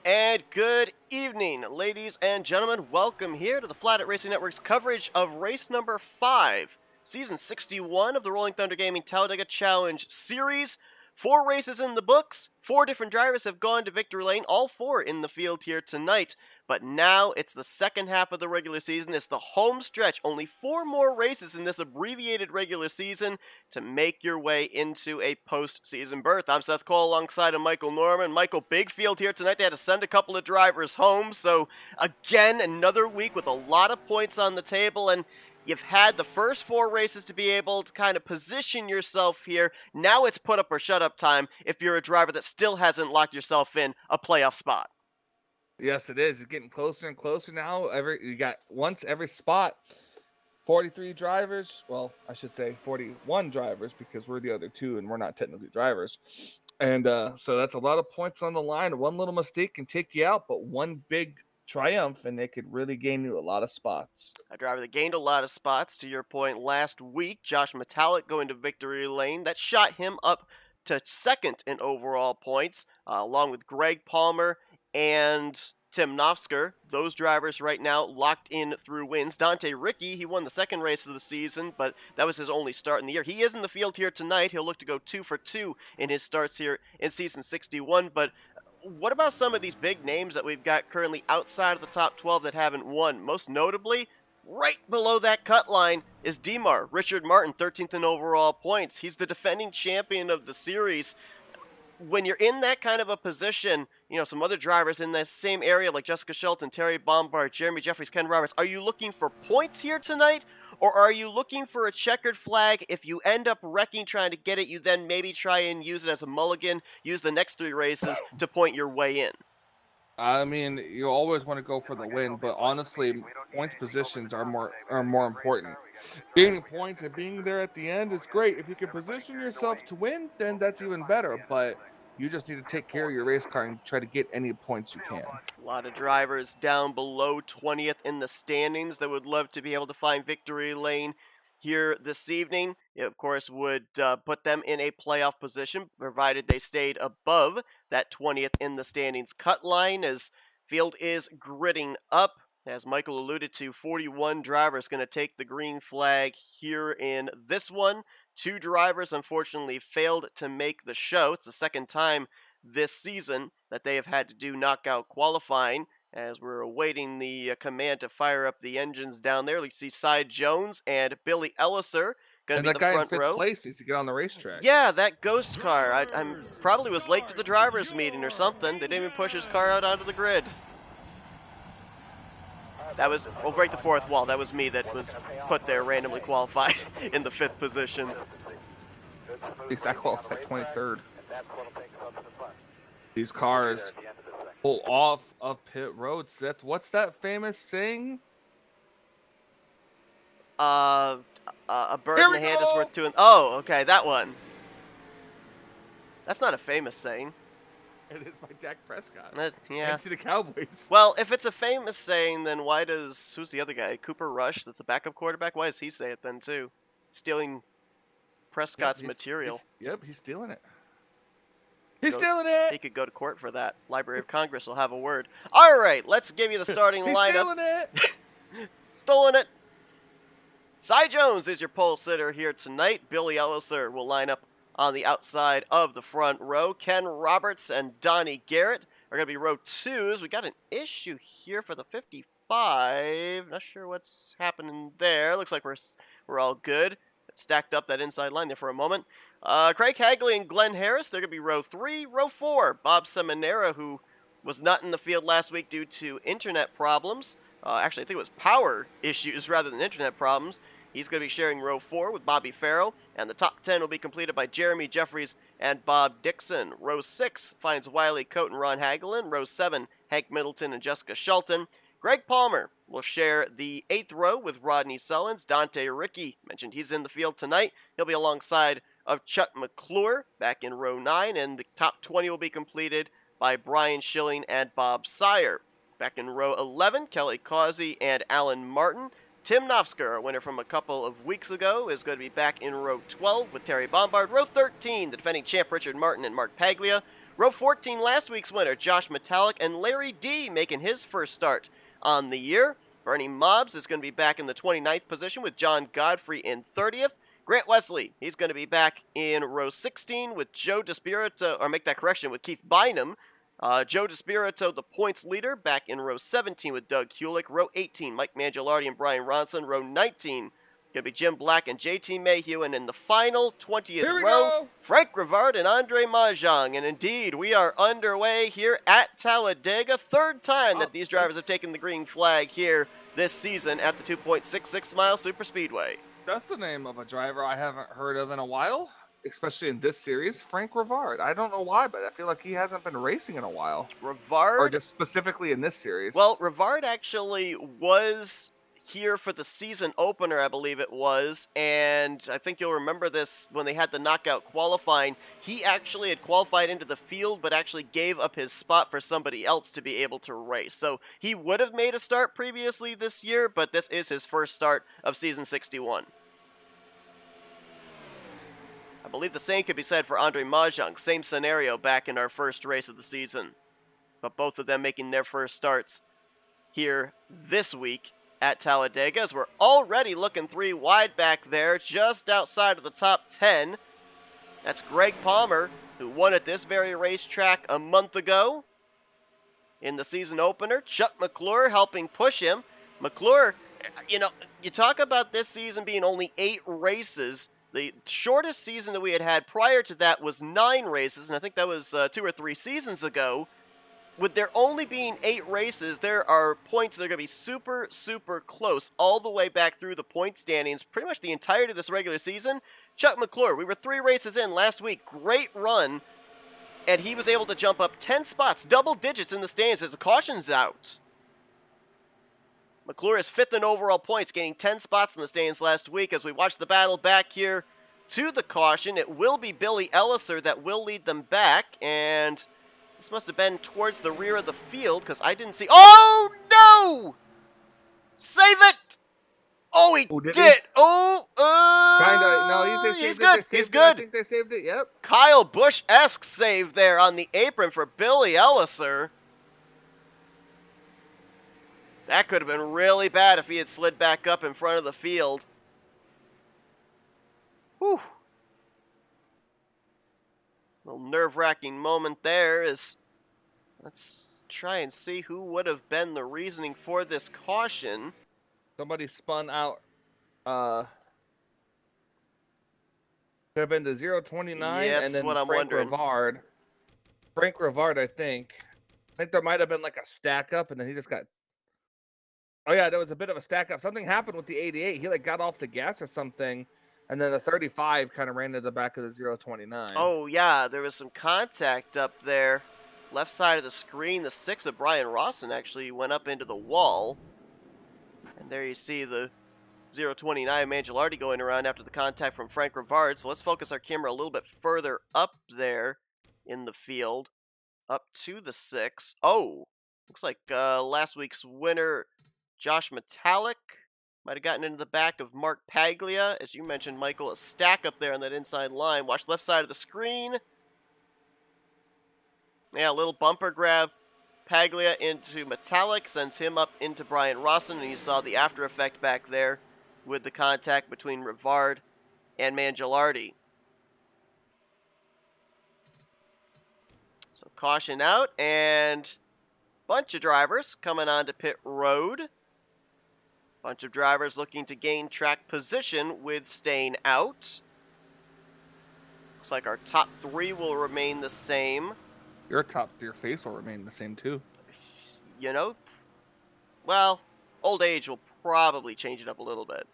And good evening, ladies and gentlemen. Welcome here to the Flatout Racing Network's coverage of race number 5, season 61 of the Rolling Thunder Gaming Talladega Challenge Series. 4 races in the books, 4 different drivers have gone to victory lane, all 4 in the field here tonight. But now it's the second half of the regular season. It's the home stretch. Only 4 more races in this abbreviated regular season to make your way into a postseason berth. I'm Seth Cole alongside of Michael Norman. Michael, big field here tonight. They had to send a couple of drivers home. So again, another week with a lot of points on the table, and you've had the first 4 races to be able to kind of position yourself here. Now it's put up or shut up time if you're a driver that still hasn't locked yourself in a playoff spot. Yes, it is. It's getting closer and closer now. You got once every spot. 43 drivers. Well, I should say 41 drivers because we're the other 2 and we're not technically drivers. And so that's a lot of points on the line. One little mistake can take you out, but one big triumph and they could really gain you a lot of spots. A driver that gained a lot of spots, to your point, last week. Josh Metallic going to victory lane. That shot him up to second in overall points, along with Greg Palmer and Tim Nofsker. Those drivers right now locked in through wins. Dante Ricky, he won the second race of the season, but that was his only start in the year. He is in the field here tonight. He'll look to go 2 for 2 in his starts here in season 61. But what about some of these big names that we've got currently outside of the top 12 that haven't won? Most notably, right below that cut line is DMAR, Richard Martin, 13th in overall points. He's the defending champion of the series. When you're in that kind of a position, you know, some other drivers in that same area like Jessica Shelton, Terry Bombard, Jeremy Jeffries, Ken Roberts, are you looking for points here tonight? Or are you looking for a checkered flag? If you end up wrecking trying to get it, you then maybe try and use it as a mulligan, use the next 3 races to point your way in. I mean, you always want to go for the win, but honestly, points positions are more important. Being points and being there at the end is great. If you can position yourself to win, then that's even better. But you just need to take care of your race car and try to get any points you can. A lot of drivers down below 20th in the standings that would love to be able to find victory lane here this evening. It, of course, would put them in a playoff position, provided they stayed above that 20th in the standings cut line, as field is gritting up. As Michael alluded to, 41 drivers going to take the green flag here in this one. 2 drivers, unfortunately, failed to make the show. It's the second time this season that they have had to do knockout qualifying, as we're awaiting the command to fire up the engines down there. You see Cy Jones and Billy Elliser going to be the front row. And that guy in 5th place needs to get on the racetrack. Yeah, that ghost car. I'm probably was late to the drivers' meeting or something. They didn't even push his car out onto the grid. That was, we'll break the 4th wall. That was me that was put there, randomly qualified in the 5th position. At least I qualified 23rd. These cars pull off of pit road, Seth. What's that famous saying? A bird in the hand is worth 2 in... Oh, okay, that one. That's not a famous saying. It is by Dak Prescott. Yeah. And to the Cowboys. Well, if it's a famous saying, then why does... Who's the other guy? Cooper Rush, that's the backup quarterback? Why does he say it then, too? Stealing Prescott's material. He's stealing it. He's stealing it! He could go to court for that. Library of Congress will have a word. All right, let's give you the starting lineup. Stealing it! Stolen it! Cy Jones is your pole sitter here tonight. Billy Elliser will line up on the outside of the front row. Ken Roberts and Donnie Garrett are going to be row 2s. We got an issue here for the 55. Not sure what's happening there. Looks like we're all good. Stacked up that inside line there for a moment. Craig Hagley and Glenn Harris, they're going to be row 3. Row 4, Bob Seminara, who was not in the field last week due to internet problems. Actually, I think it was power issues rather than internet problems. He's going to be sharing row 4 with Bobby Farrell, and the top 10 will be completed by Jeremy Jeffries and Bob Dixon. Row 6 finds Wiley Coate and Ron Hagelin. Row 7, Hank Middleton and Jessica Shelton. Greg Palmer will share the 8th row with Rodney Sullins. Dante Ricky, mentioned he's in the field tonight. He'll be alongside of Chuck McClure back in row 9, and the top 20 will be completed by Brian Schilling and Bob Sire. Back in row 11, Kelly Causey and Alan Martin. Tim Nofsker, a winner from a couple of weeks ago, is going to be back in row 12 with Terry Bombard. Row 13, the defending champ Richard Martin and Mark Paglia. Row 14, last week's winner, Josh Metallic, and Larry D making his first start on the year. Bernie Mobbs is going to be back in the 29th position with John Godfrey in 30th. Grant Wesley, he's going to be back in row 16 with Joe DeSpirito, or make that correction, with Keith Bynum. Joe DeSpirito, the points leader, back in row 17 with Doug Hulick. Row 18, Mike Mangialardi and Brian Ronson. Row 19, going to be Jim Black and JT Mayhew. And in the final 20th row, Frank Rivard and Andre Mahjong. And indeed, we are underway here at Talladega. Third time that these drivers have taken the green flag here this season at the 2.66 mile Superspeedway. That's the name of a driver I haven't heard of in a while, especially in this series, Frank Rivard. I don't know why, but I feel like he hasn't been racing in a while. Rivard? Or just specifically in this series. Well, Rivard actually was here for the season opener, I believe it was, and I think you'll remember this when they had the knockout qualifying. He actually had qualified into the field, but actually gave up his spot for somebody else to be able to race. So he would have made a start previously this year, but this is his first start of season 61. I believe the same could be said for Andre Mahjong. Same scenario back in our first race of the season. But both of them making their first starts here this week at Talladega, as we're already looking 3 wide back there, just outside of the top 10. That's Greg Palmer, who won at this very racetrack a month ago in the season opener. Chuck McClure helping push him. McClure, you know, you talk about this season being only 8 races. The shortest season that we had prior to that was 9 races, and I think that was 2 or 3 seasons ago. With there only being 8 races, there are points that are going to be super, super close all the way back through the point standings, pretty much the entirety of this regular season. Chuck McClure, we were 3 races in last week. Great run, and he was able to jump up 10 spots, double digits in the standings as the caution's out. McClure is 5th in overall points, gaining 10 spots in the standings last week. As we watch the battle back here to the caution, it will be Billy Elliser that will lead them back, and this must have been towards the rear of the field, because I didn't see... Oh, no! Save it! Oh, he did! Oh, Kinda, no, he's good, he's good. I think they saved it, yep. Kyle Busch-esque save there on the apron for Billy Elliser. That could have been really bad if he had slid back up in front of the field. Whew. Little nerve-wracking moment there is... Let's try and see who would have been the reasoning for this caution. Somebody spun out. Could have been the 029, yeah, and then what I'm Frank wondering. Rivard. Frank Rivard, I think there might have been like a stack up, and then he just got... Oh yeah, there was a bit of a stack up. Something happened with the 88. He like got off the gas or something, and then the 35 kind of ran to the back of the 029. Oh yeah, there was some contact up there. Left side of the screen, the 6 of Brian Rawson actually went up into the wall. And there you see the 029 Mangialardi going around after the contact from Frank Rivard. So let's focus our camera a little bit further up there in the field. Up to the 6. Oh, looks like last week's winner, Josh Metallic, might have gotten into the back of Mark Paglia. As you mentioned, Michael, a stack up there on that inside line. Watch left side of the screen. Yeah, a little bumper grab. Paglia into Metallic, sends him up into Brian Rawson, and you saw the after effect back there with the contact between Rivard and Mangialardi. So caution out, and bunch of drivers coming onto pit road. Bunch of drivers looking to gain track position with staying out. Looks like our top 3 will remain the same. Your face will remain the same too. You know, well, old age will probably change it up a little bit.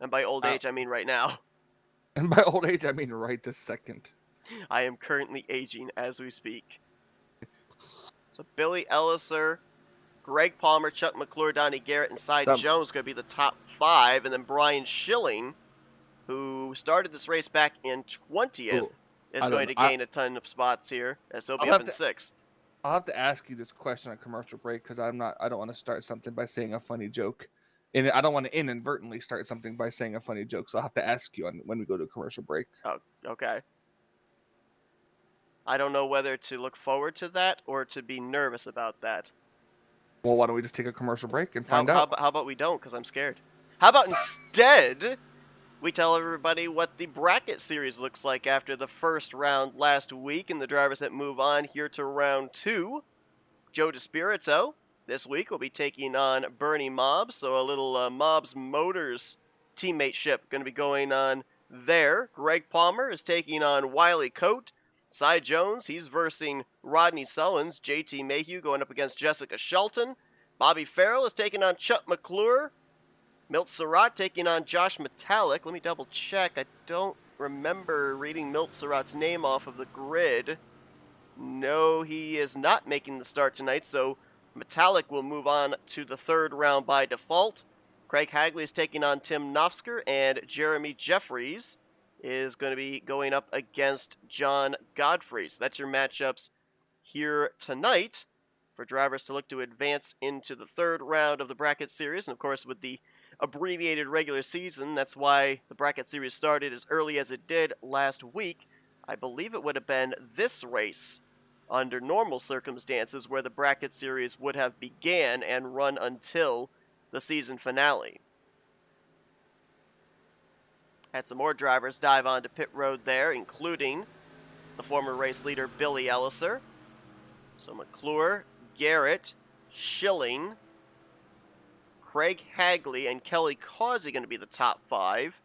And by old age, I mean right now. And by old age, I mean right this second. I am currently aging as we speak. So Billy Elliser, Greg Palmer, Chuck McClure, Donnie Garrett, and Cy Jones going to be the top 5. And then Brian Schilling, who started this race back in 20th, is going to gain a ton of spots here, as he'll be up in 6th. I'll have to ask you this question on commercial break, because I don't want to start something by saying a funny joke. And I don't want to inadvertently start something by saying a funny joke, so I'll have to ask you when we go to a commercial break. Oh, okay. I don't know whether to look forward to that or to be nervous about that. Well, why don't we just take a commercial break and How, find how, out? about- how about we don't, because I'm scared. How about instead we tell everybody what the bracket series looks like after the first round last week and the drivers that move on here to round 2. Joe DeSpirito this week will be taking on Bernie Mobbs, so a little Mobbs Motors teammateship going to be going on there. Greg Palmer is taking on Wiley Coate. Cy Jones, he's versing Rodney Sullins. JT Mayhew going up against Jessica Shelton. Bobby Farrell is taking on Chuck McClure. Milt Surratt taking on Josh Metallic. Let me double check. I don't remember reading Milt Surratt's name off of the grid. No, he is not making the start tonight, so Metallic will move on to the third round by default. Craig Hagley is taking on Tim Nofsker, and Jeremy Jeffries is going to be going up against John Godfrey. So that's your matchups here tonight for drivers to look to advance into the third round of the bracket series. And of course, with the abbreviated regular season, that's why the bracket series started as early as it did last week. I believe it would have been this race under normal circumstances where the bracket series would have began and run until the season finale. Had some more drivers dive onto pit road there, including the former race leader Billy Elliser. So McClure, Garrett, Schilling, Craig Hagley, and Kelly Causey going to be the top 5.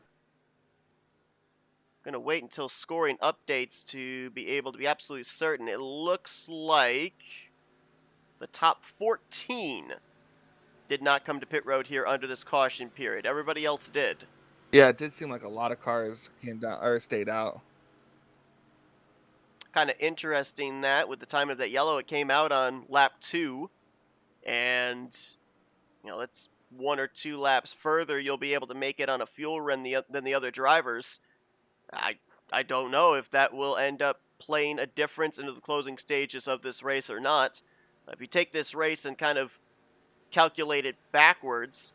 Going to wait until scoring updates to be able to be absolutely certain. It looks like the top 14 did not come to pit road here under this caution period. Everybody else did. Yeah, it did seem like a lot of cars came down or stayed out. Kind of interesting that with the time of that yellow, it came out on lap 2. And, that's 1 or 2 laps further. You'll be able to make it on a fuel run than the other drivers. I don't know if that will end up playing a difference into the closing stages of this race or not. If you take this race and kind of calculate it backwards,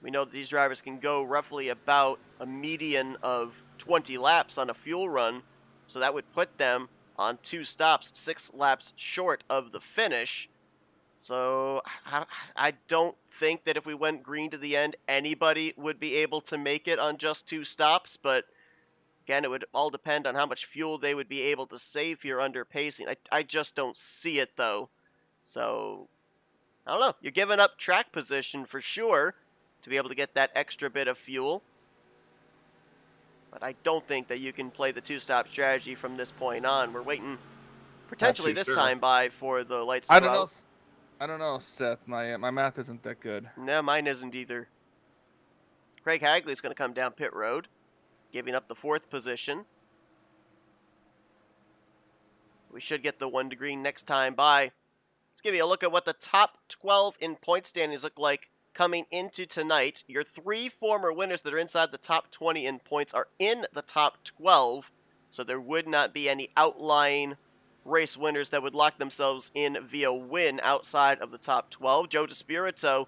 we know that these drivers can go roughly about a median of 20 laps on a fuel run, so that would put them on 2 stops, 6 laps short of the finish. So I don't think that if we went green to the end, anybody would be able to make it on just 2 stops, but again, it would all depend on how much fuel they would be able to save here under pacing. I just don't see it, though. So, I don't know. You're giving up track position for sure to be able to get that extra bit of fuel. But I don't think that you can play the 2-stop strategy from this point on. We're waiting potentially this time by for the lights to go out. I don't know, Seth. My math isn't that good. No, mine isn't either. Craig Hagley's going to come down pit road, giving up the 4th position. We should get the 1 to green next time by. Let's give you a look at what the top 12 in point standings look like coming into tonight. Your 3 former winners that are inside the top 20 in points are in the top 12, so there would not be any outlying race winners that would lock themselves in via win outside of the top 12. Joe DeSpirito,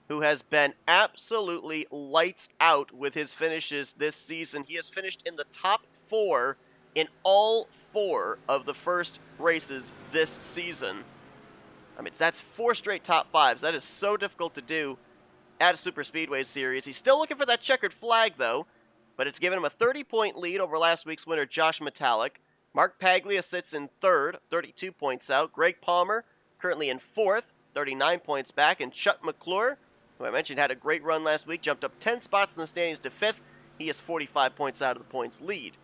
who has been absolutely lights out with his finishes this season. He has finished in the top 4 in all 4 of the first races this season. I mean, that's 4 straight top 5s. That is so difficult to do at a Super Speedway series. He's still looking for that checkered flag, though, but it's given him a 30-point lead over last week's winner, Josh Metallic. Mark Paglia sits in 3rd, 32 points out. Greg Palmer currently in 4th, 39 points back. And Chuck McClure, who I mentioned had a great run last week, jumped up 10 spots in the standings to 5th. He is 45 points out of the points lead.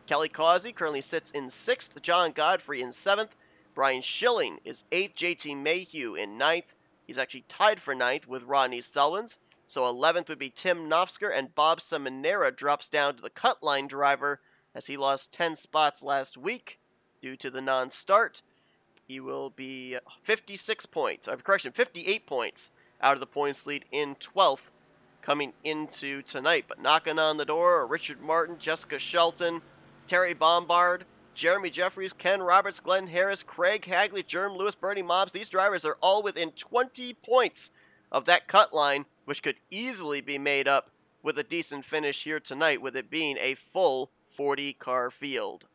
Kelly Causey currently sits in 6th, John Godfrey in 7th. Brian Schilling is 8th, JT Mayhew in 9th. He's actually tied for 9th with Rodney Sullins. So 11th would be Tim Nofsker, and Bob Seminara drops down to the cut line driver as he lost 10 spots last week due to the non-start. He will be 58 points out of the points lead in 12th coming into tonight. But knocking on the door are Richard Martin, Jessica Shelton, Terry Bombard, Jeremy Jeffries, Ken Roberts, Glenn Harris, Craig Hagley, Jerm Lewis, Bernie Mobbs. These drivers are all within 20 points of that cut line, which could easily be made up with a decent finish here tonight, with it being a full 40-car field.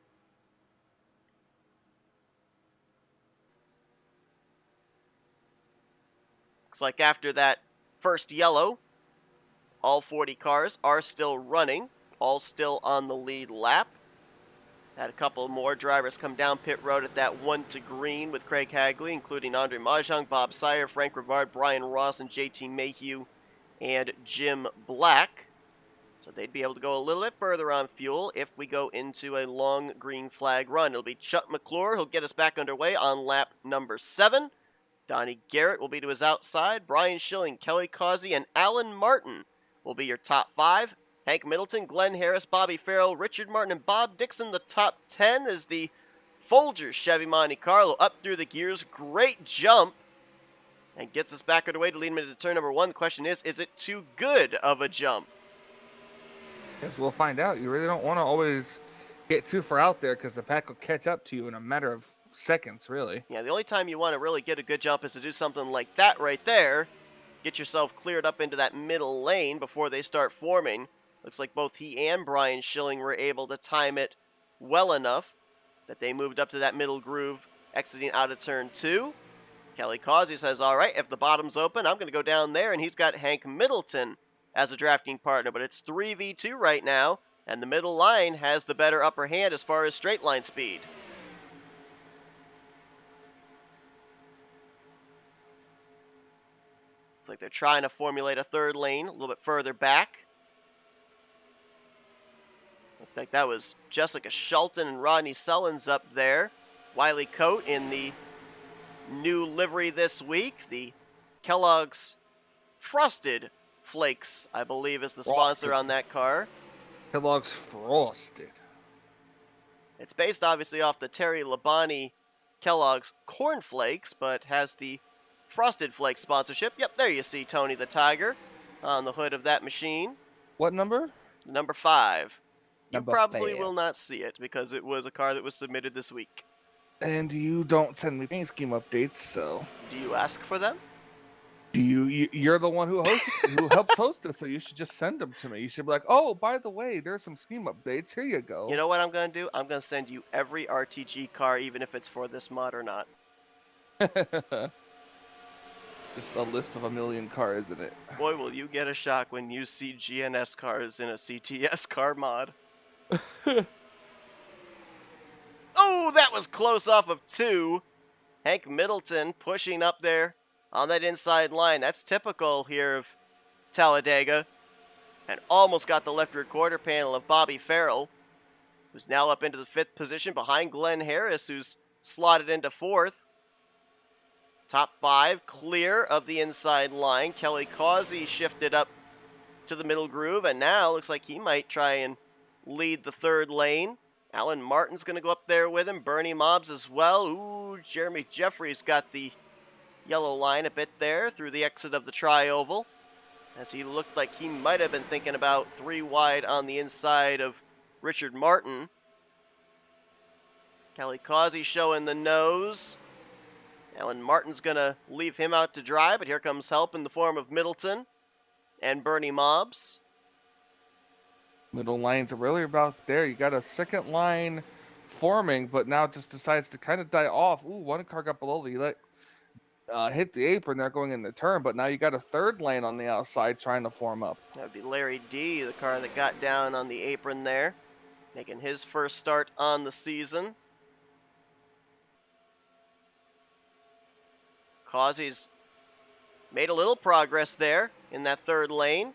Looks like after that first yellow, all 40 cars are still running, all still on the lead lap. Had a couple more drivers come down pit road at that 1 to green with Craig Hagley, including Andre Mahjong, Bob Sire, Frank Rivard, Brian Ross, and JT Mayhew, and Jim Black. So they'd be able to go a little bit further on fuel if we go into a long green flag run. It'll be Chuck McClure who'll get us back underway on lap number 7. Donnie Garrett will be to his outside. Brian Schilling, Kelly Causey, and Alan Martin will be your top 5. Hank Middleton, Glenn Harris, Bobby Farrell, Richard Martin, and Bob Dixon, the top 10 as the Folgers Chevy Monte Carlo up through the gears. Great jump. And gets us back underway to lead him into turn number 1. The question is it too good of a jump? Yes, we'll find out. You really don't want to always get too far out there because the pack will catch up to you in a matter of seconds, really. Yeah, the only time you want to really get a good jump is to do something like that right there. Get yourself cleared up into that middle lane before they start forming. Looks like both he and Brian Schilling were able to time it well enough that they moved up to that middle groove, exiting out of turn 2. Kelly Causey says, all right, if the bottom's open, I'm going to go down there, and he's got Hank Middleton as a drafting partner, but it's 3v2 right now, and the middle line has the better upper hand as far as straight line speed. Looks like they're trying to formulate a third lane a little bit further back. Looked like that was Jessica Shelton and Rodney Sullins up there. Wiley Coat in the new livery this week. The Kellogg's Frosted Flakes, I believe, is the sponsor on that car. Kellogg's Frosted. It's based, obviously, off the Terry Labonte Kellogg's Corn Flakes, but has the Frosted Flakes sponsorship. Yep, there you see Tony the Tiger on the hood of that machine. What number? Number 5. You Number probably 5. will not see it because it was a car that was submitted this week. And you don't send me paint scheme updates, so... Do you ask for them? You're the one who helps host this, so you should just send them to me. You should be like, oh, by the way, there's some scheme updates. Here you go. You know what I'm going to do? I'm going to send you every RTG car, even if it's for this mod or not. Just a list of a million cars, isn't it? Boy, will you get a shock when you see GNS cars in a CTS car mod. Oh, that was close off of 2. Hank Middleton pushing up there on that inside line. That's typical here of Talladega. And almost got the left rear quarter panel of Bobby Farrell, who's now up into the 5th position behind Glenn Harris, who's slotted into 4th. Top 5 clear of the inside line. Kelly Causey shifted up to the middle groove, and now looks like he might try and lead the 3rd lane. Alan Martin's going to go up there with him. Bernie Mobbs as well. Ooh, Jeremy Jeffries got the yellow line a bit there through the exit of the tri-oval, as he looked like he might have been thinking about 3 wide on the inside of Richard Martin. Kelly Causey showing the nose. Alan Martin's going to leave him out to dry, but here comes help in the form of Middleton and Bernie Mobbs. Middle lines are really about there. You got a second line forming, but now just decides to kind of die off. Ooh, one car got below the hit the apron. They're going in the turn, but now you got a 3rd lane on the outside trying to form up. That would be Larry D, the car that got down on the apron there, making his first start on the season. Causey's made a little progress there in that 3rd lane.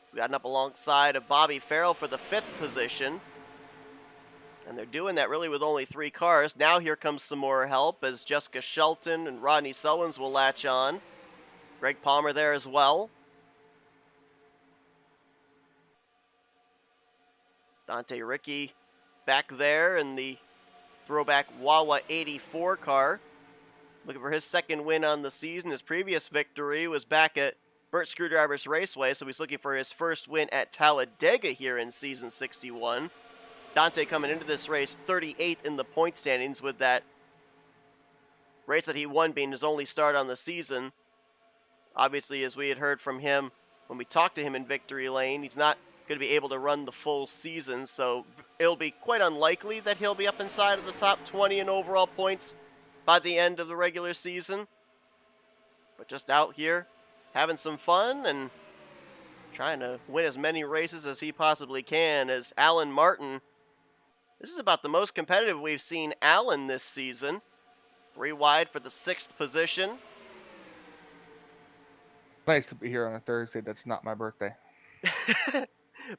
He's gotten up alongside of Bobby Farrell for the 5th position. And they're doing that really with only 3 cars. Now here comes some more help as Jessica Shelton and Rodney Sullins will latch on. Greg Palmer there as well. Dante Ricky back there in the throwback Wawa 84 car. Looking for his 2nd win on the season. His previous victory was back at Burt Screwdrivers Raceway, so he's looking for his first win at Talladega here in season 61. Dante coming into this race 38th in the point standings, with that race that he won being his only start on the season. Obviously, as we had heard from him when we talked to him in Victory Lane, he's not going to be able to run the full season, so it'll be quite unlikely that he'll be up inside of the top 20 in overall points by the end of the regular season. but just out here having some fun and trying to win as many races as he possibly can. As Alan Martin, this is about the most competitive we've seen Alan this season. 3 wide for the 6th position. Nice to be here on a Thursday. That's not my birthday.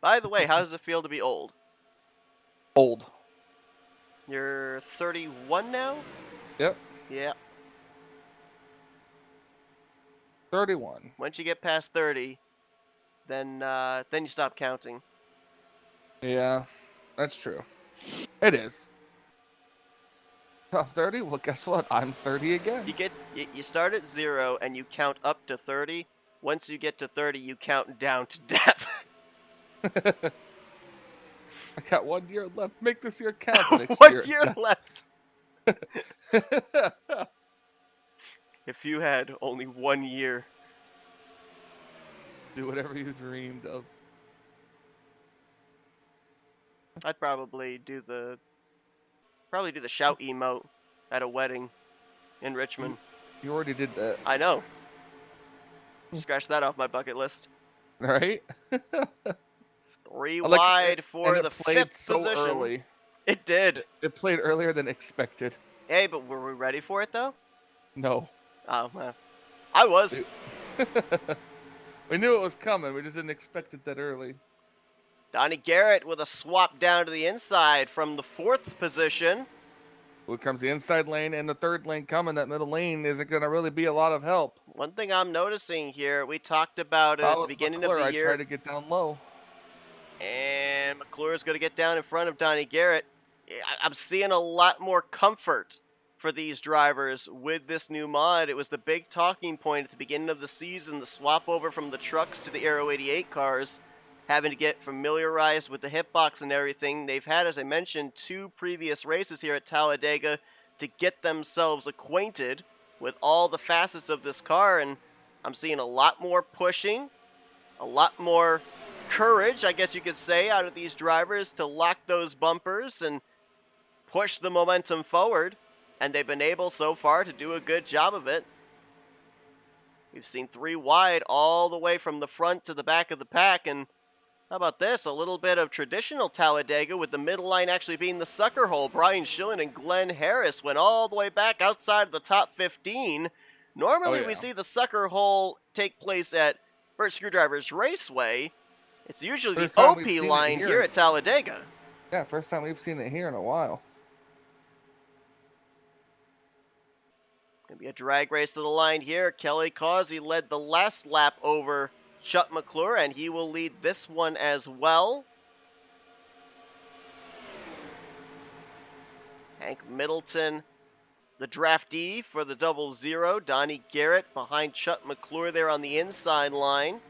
By the way, how does it feel to be old? Old. You're 31 now? Yep. Yeah. 31. Once you get past 30, then you stop counting. Yeah, that's true. It is. Top 30? Well, guess what? I'm 30 again. You start at 0 and you count up to 30. Once you get to 30, you count down to death. I got 1 year left. Make this year count next 1 year. year left. If you had only 1 year. Do whatever you dreamed of. I'd probably do the shout emote at a wedding in Richmond. You already did that. I know. Scratch that off my bucket list. Right? 3 wide for the 5th position. Early. It did. It played earlier than expected. Hey, but were we ready for it though? No. Oh, well. I was. We knew it was coming. We just didn't expect it that early. Donnie Garrett with a swap down to the inside from the 4th position. Here comes the inside lane and the 3rd lane coming. That middle lane isn't going to really be a lot of help. One thing I'm noticing here, we talked about it at the beginning of the year. I tried to get down low. And McClure's going to get down in front of Donnie Garrett. I'm seeing a lot more comfort for these drivers with this new mod. It was the big talking point at the beginning of the season, the swap over from the trucks to the Aero 88 cars, having to get familiarized with the hitbox and everything. They've had, as I mentioned, 2 previous races here at Talladega to get themselves acquainted with all the facets of this car, and I'm seeing a lot more pushing, a lot more courage, I guess you could say, out of these drivers to lock those bumpers and push the momentum forward, and they've been able so far to do a good job of it. We've seen 3 wide all the way from the front to the back of the pack, and how about this? A little bit of traditional Talladega with the middle line actually being the sucker hole. Brian Schillen and Glenn Harris went all the way back outside of the top 15. Normally we see the sucker hole take place at Burt Screwdriver's Raceway. It's usually the OP line here at Talladega. Yeah, first time we've seen it here in a while. Gonna be a drag race to the line here. Kelly Causey led the last lap over Chuck McClure, and he will lead this one as well. Hank Middleton, the draftee for the 00. Donnie Garrett behind Chuck McClure there on the inside line.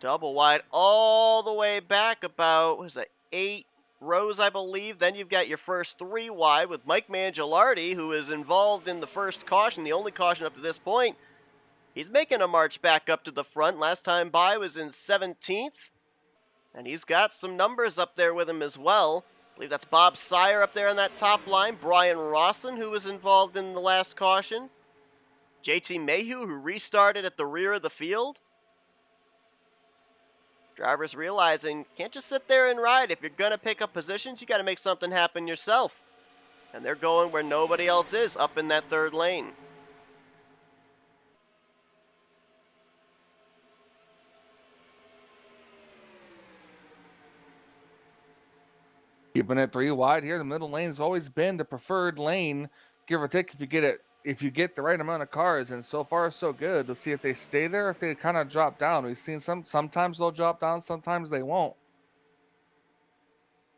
Double wide all the way back about, what is that, 8 rows, I believe. Then you've got your first 3 wide with Mike Mangialardi, who is involved in the first caution, the only caution up to this point. He's making a march back up to the front. Last time by was in 17th. And he's got some numbers up there with him as well. I believe that's Bob Sire up there on that top line. Brian Rawson, who was involved in the last caution. JT Mayhew, who restarted at the rear of the field. Drivers realizing, can't just sit there and ride. If you're going to pick up positions, you got to make something happen yourself. And they're going where nobody else is, up in that 3rd lane. Keeping it 3 wide here. The middle lane's always been the preferred lane, give or take, if you get the right amount of cars, and so far so good. Let's see if they stay there, if they kind of drop down. We've seen sometimes they'll drop down, sometimes they won't.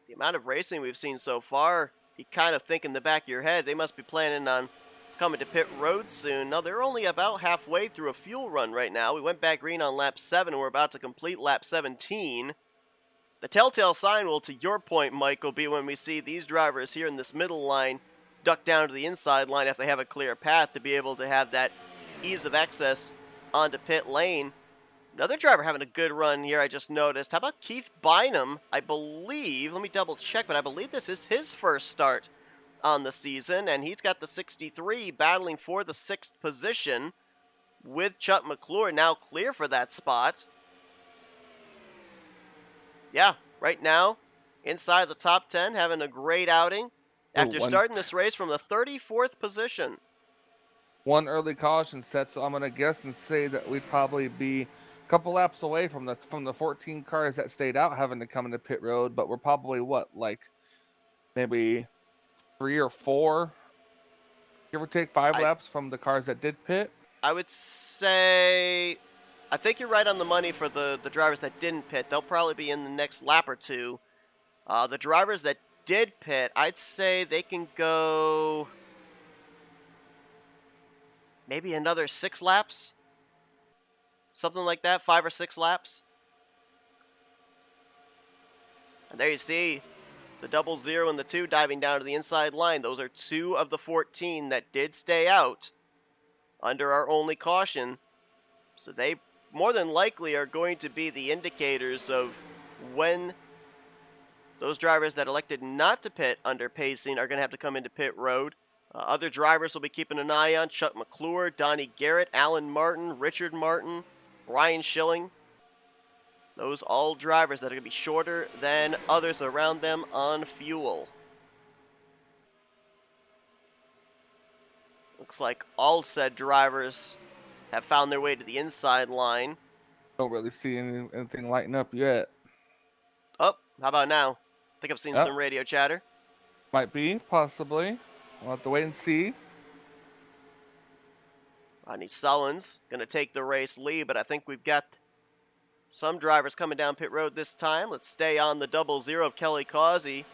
The amount of racing we've seen so far, you kind of think in the back of your head, they must be planning on coming to pit road soon. No, they're only about halfway through a fuel run right now. We went back green on lap 7, and we're about to complete lap 17. The telltale sign will, to your point, Mike, will be when we see these drivers here in this middle line duck down to the inside line if they have a clear path to be able to have that ease of access onto pit lane. Another driver having a good run here, I just noticed. How about Keith Bynum? I believe, let me double check, but I believe this is his first start on the season, and he's got the 63 battling for the 6th position. with Chuck McClure now clear for that spot. Yeah, right now, inside the top 10, having a great outing after starting this race from the 34th position. One early caution set, so I'm gonna guess and say that we'd probably be a couple laps away from the 14 cars that stayed out having to come into pit road, but we're probably like maybe 3 or 4, give or take 5 laps from the cars that did pit. I would say, I think you're right on the money for the drivers that didn't pit. They'll probably be in the next lap or two. The drivers that did pit, I'd say they can go maybe another 6 laps. Something like that, 5 or 6 laps. And there you see the 00 and the 2 diving down to the inside line. Those are 2 of the 14 that did stay out under our only caution. So they more than likely are going to be the indicators of when those drivers that elected not to pit under pacing are going to have to come into pit road. Other drivers will be keeping an eye on: Chuck McClure, Donnie Garrett, Alan Martin, Richard Martin, Ryan Schilling. Those all drivers that are going to be shorter than others around them on fuel. Looks like all said drivers have found their way to the inside line. Don't really see anything lighting up yet. Oh, how about now? I think I've seen some radio chatter. Might be, possibly. We'll have to wait and see. Rodney Sullen's going to take the race lead, but I think we've got some drivers coming down pit road this time. Let's stay on the 00 of Kelly Causey,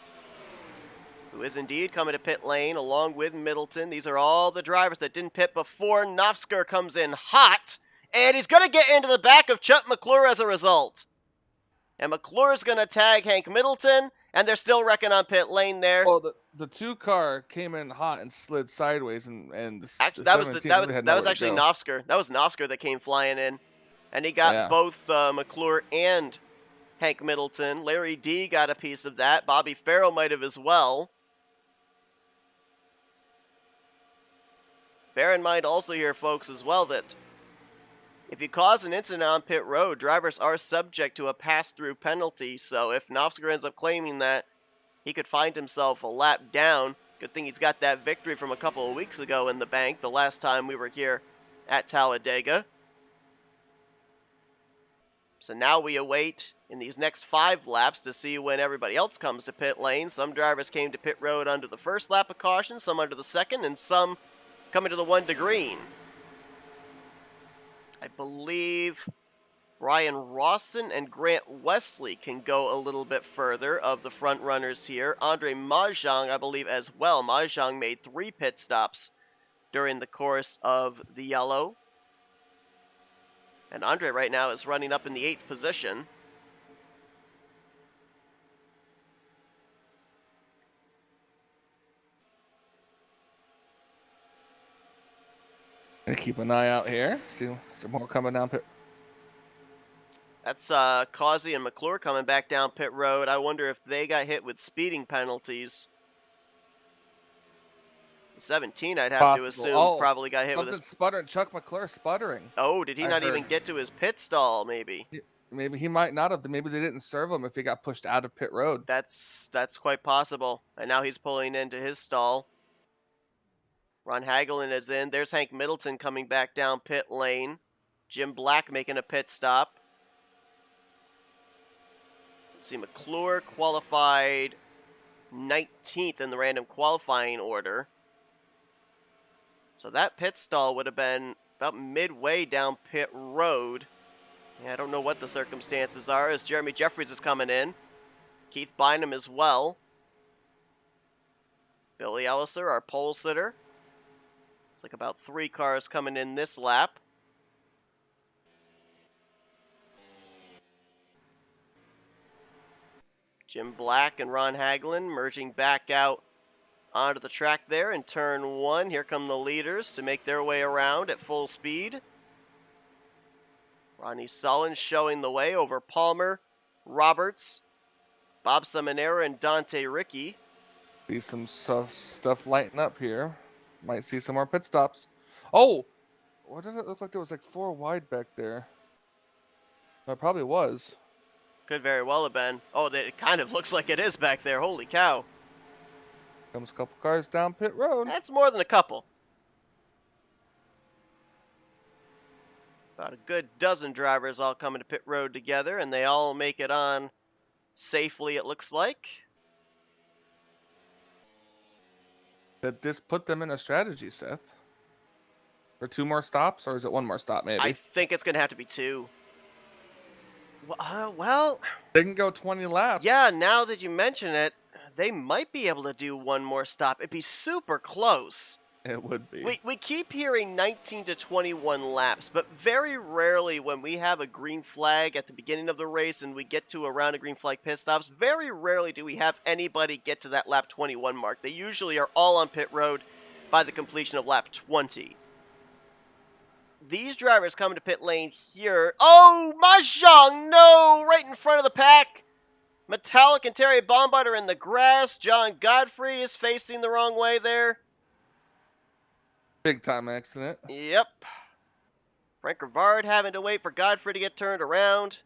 who is indeed coming to pit lane along with Middleton. These are all the drivers that didn't pit before. Nofsker comes in hot, and he's going to get into the back of Chuck McClure as a result. And McClure's going to tag Hank Middleton, and they're still wrecking on pit lane there. Well, the 2 car came in hot and slid sideways, and that was actually Nofsker. That was Nofsker that came flying in, and he got both McClure and Hank Middleton. Larry D got a piece of that. Bobby Farrell might have as well. Bear in mind also here, folks, as well, that if you cause an incident on pit road, drivers are subject to a pass-through penalty. So if Nofsker ends up claiming that, he could find himself a lap down. Good thing he's got that victory from a couple of weeks ago in the bank, the last time we were here at Talladega. So now we await in these next 5 laps to see when everybody else comes to pit lane. Some drivers came to pit road under the first lap of caution, some under the second, and some coming to the 1 to green. I believe Brian Rawson and Grant Wesley can go a little bit further of the front runners here. Andre Mahjong, I believe, as well. Mahjong made 3 pit stops during the course of the yellow. And Andre right now is running up in the 8th position. Gonna keep an eye out here. See some more coming down pit. That's Causey and McClure coming back down pit road. I wonder if they got hit with speeding penalties. 17, I'd have to assume, probably got hit with a sputtering. Chuck McClure sputtering. Oh, did he not even get to his pit stall? Maybe. Maybe he might not have. Maybe they didn't serve him if he got pushed out of pit road. That's quite possible. And now he's pulling into his stall. Ron Hagelin is in. There's Hank Middleton coming back down pit lane. Jim Black making a pit stop. Let's see, McClure qualified 19th in the random qualifying order. So that pit stall would have been about midway down pit road. Yeah, I don't know what the circumstances are, as Jeremy Jeffries is coming in. Keith Bynum as well. Billy Elliser, our pole sitter. It's like about 3 cars coming in this lap. Jim Black and Ron Hagelin merging back out onto the track there in turn 1. Here come the leaders to make their way around at full speed. Ronnie Sullen showing the way over Palmer, Roberts, Bob Seminara, and Dante Ricky. See some stuff lighting up here. Might see some more pit stops. Oh, What did it look like? There was like 4 wide back there. It probably was. Could very well have been. Oh, it kind of looks like it is back there. Holy cow. Comes a couple cars down pit road. That's more than a couple. About a good dozen drivers all coming to pit road together, and they all make it on safely, it looks like. Did this put them in a strategy, Seth? For 2 more stops, or is it 1 more stop, maybe? I think it's going to have to be 2. Well, they can go 20 laps. Yeah, now that you mention it, they might be able to do 1 more stop. It'd be super close. It would be. We keep hearing 19 to 21 laps, but very rarely when we have a green flag at the beginning of the race and we get to around a green flag pit stops, very rarely do we have anybody get to that lap 21 mark. They usually are all on pit road by the completion of lap 20. These drivers coming to pit lane here. Oh, Mahjong, no! Right in front of the pack. Metallic and Terry Bombard are in the grass. John Godfrey is facing the wrong way there. Big time accident. Yep. Frank Rivard having to wait for Godfrey to get turned around.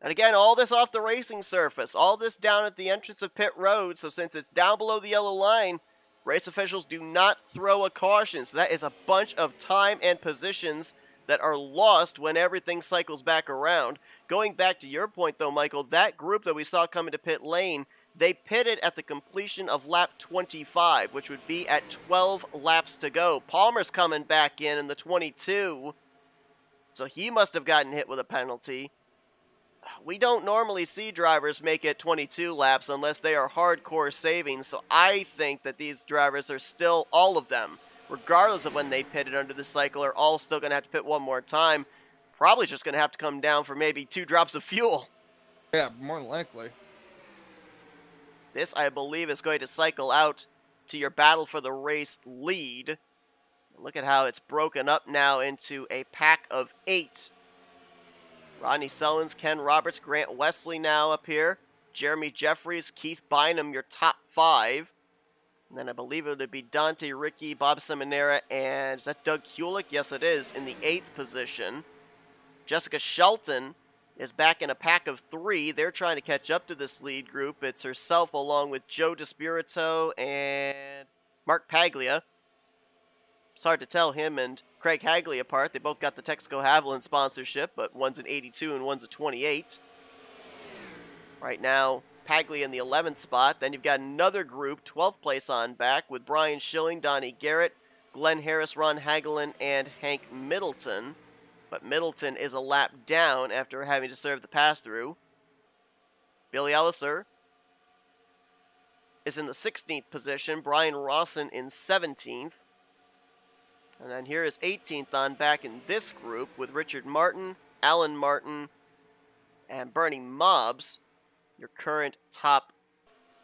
And again, all this off the racing surface. All this down at the entrance of pit road. So since it's down below the yellow line, race officials do not throw a caution. So that is a bunch of time and positions that are lost when everything cycles back around. Going back to your point, though, Michael, that group that we saw coming to pit lane, they pitted at the completion of lap 25, which would be at 12 laps to go. Palmer's coming back in the 22, so he must have gotten hit with a penalty. We don't normally see drivers make it 22 laps unless they are hardcore saving, so I think that these drivers are still, all of them, regardless of when they pitted under the cycle, are all still going to have to pit 1 more time. Probably just going to have to come down for maybe 2 drops of fuel. Yeah, more than likely. This, I believe, is going to cycle out to your battle for the race lead. Look at how it's broken up now into a pack of 8. Rodney Sellens, Ken Roberts, Grant Wesley now up here. Jeremy Jeffries, Keith Bynum, your top 5. And then I believe it would be Dante Ricky, Bob Seminara, and is that Doug Kulik? Yes, it is, in the 8th position. Jessica Shelton is back in a pack of 3. They're trying to catch up to this lead group. It's herself along with Joe DeSpirito and Mark Paglia. It's hard to tell him and Craig Hagley apart. They both got the Texaco Haviland sponsorship, but one's an 82 and one's a 28. Right now, Paglia in the 11th spot. Then you've got another group, 12th place on back, with Brian Schilling, Donnie Garrett, Glenn Harris, Ron Hagelin, and Hank Middleton. But Middleton is a lap down after having to serve the pass-through. Billy Elliser is in the 16th position. Brian Rawson in 17th. And then here is 18th on back in this group with Richard Martin, Alan Martin, and Bernie Mobbs, your current top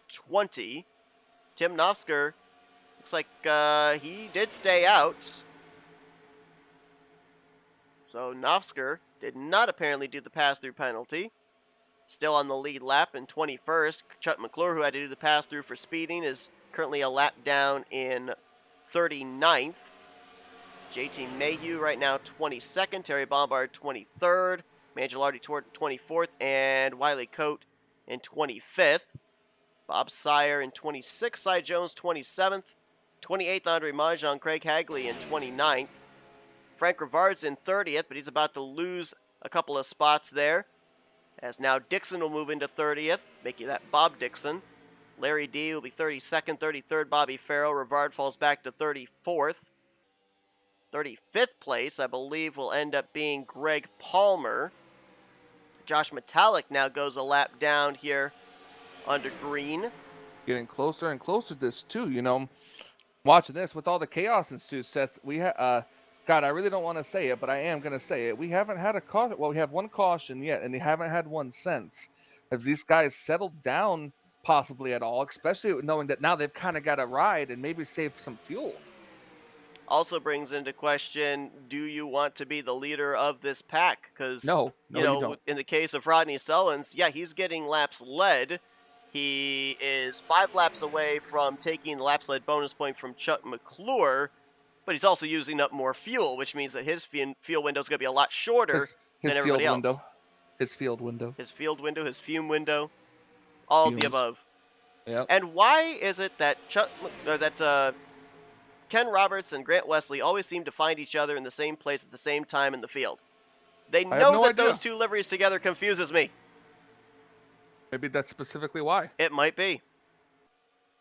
20. Tim Nofsker looks like he did stay out. So Nofsker did not apparently do the pass-through penalty. Still on the lead lap in 21st. Chuck McClure, who had to do the pass-through for speeding, is currently a lap down in 39th. JT Mayhew right now 22nd. Terry Bombard 23rd. Mangialardi 24th. And Wiley Coate in 25th. Bob Sire in 26th. Cy Jones 27th. 28th, Andre Mahjong. Craig Hagley in 29th. Frank Rivard's in 30th, but he's about to lose a couple of spots there. As now Dixon will move into 30th, making that Bob Dixon. Larry D will be 32nd, 33rd, Bobby Farrell. Rivard falls back to 34th. 35th place, I believe, will end up being Greg Palmer. Josh Metallic now goes a lap down here under green. Getting closer and closer to this, too. You know, watching this with all the chaos ensues, Seth, God, I really don't want to say it, but I am going to say it. We haven't had a caution. Well, we have 1 caution yet, and they haven't had one since. Have these guys settled down possibly at all, especially knowing that now they've kind of got a ride and maybe save some fuel? Also brings into question, do you want to be the leader of this pack? Because, no, you don't. In the case of Rodney Sellens, yeah, he's getting laps led. He is 5 laps away from taking the laps led bonus point from Chuck McClure. But he's also using up more fuel, which means that his fuel window is going to be a lot shorter His than everybody field else. window. His field window. His field window, his fume window, all of the above. Yep. And why is it that Ken Roberts and Grant Wesley always seem to find each other in the same place at the same time in the field? They I have know no that idea. those two liveries together confuses me. Maybe that's specifically why. It might be.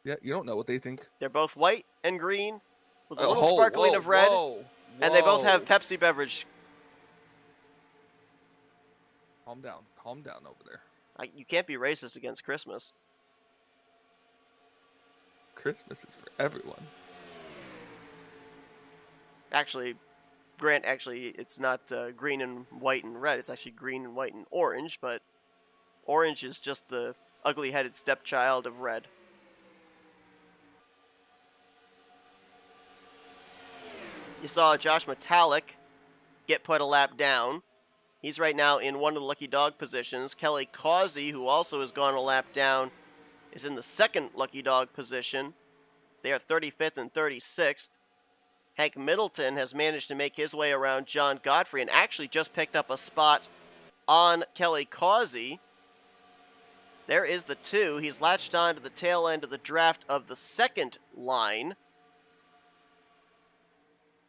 Yeah, you don't know what they think. They're both white and green with a little sparkling of red, and they both have Pepsi beverage. Calm down over there. You can't be racist against Christmas. Christmas is for everyone. Actually, Grant, it's not green and white and red. It's actually green and white and orange, but orange is just the ugly-headed stepchild of red. You saw Josh Metallic get put a lap down. He's right now in one of the lucky dog positions. Kelly Causey, who also has gone a lap down, is in the second lucky dog position. They are 35th and 36th. Hank Middleton has managed to make his way around John Godfrey and actually just picked up a spot on Kelly Causey. There is the 2. He's latched on to the tail end of the draft of the second line.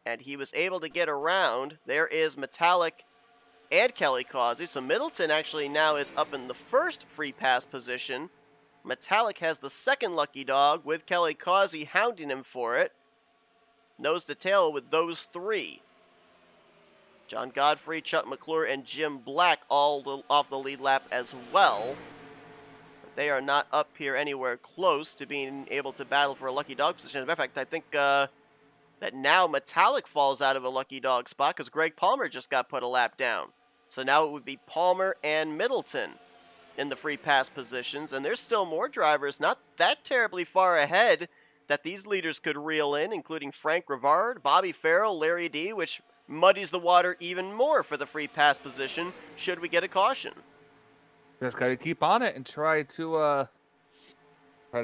And he was able to get around. There is Metallic and Kelly Causey. So Middleton actually now is up in the first free pass position. Metallic has the second lucky dog with Kelly Causey hounding him for it. Nose to tail with those 3. John Godfrey, Chuck McClure, and Jim Black all off the lead lap as well. But they are not up here anywhere close to being able to battle for a lucky dog position. As a matter of fact, I think that now Metallic falls out of a lucky dog spot because Greg Palmer just got put a lap down. So now it would be Palmer and Middleton in the free pass positions, and there's still more drivers not that terribly far ahead that these leaders could reel in, including Frank Rivard, Bobby Farrell, Larry D, which muddies the water even more for the free pass position should we get a caution. Just got to keep on it and try to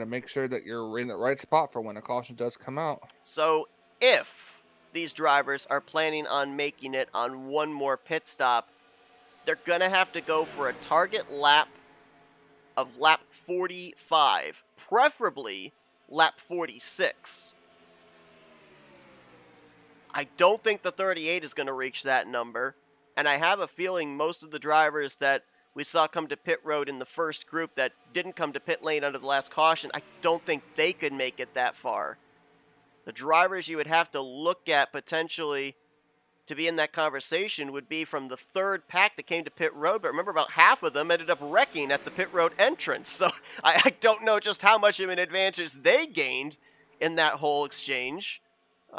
make sure that you're in the right spot for when a caution does come out. So if these drivers are planning on making it on one more pit stop, they're going to have to go for a target lap of lap 45, preferably lap 46. I don't think the 38 is going to reach that number, and I have a feeling most of the drivers that we saw come to pit road in the first group that didn't come to pit lane under the last caution, I don't think they could make it that far. The drivers you would have to look at potentially to be in that conversation would be from the third pack that came to pit road, but remember about half of them ended up wrecking at the pit road entrance, so I don't know just how much of an advantage they gained in that whole exchange.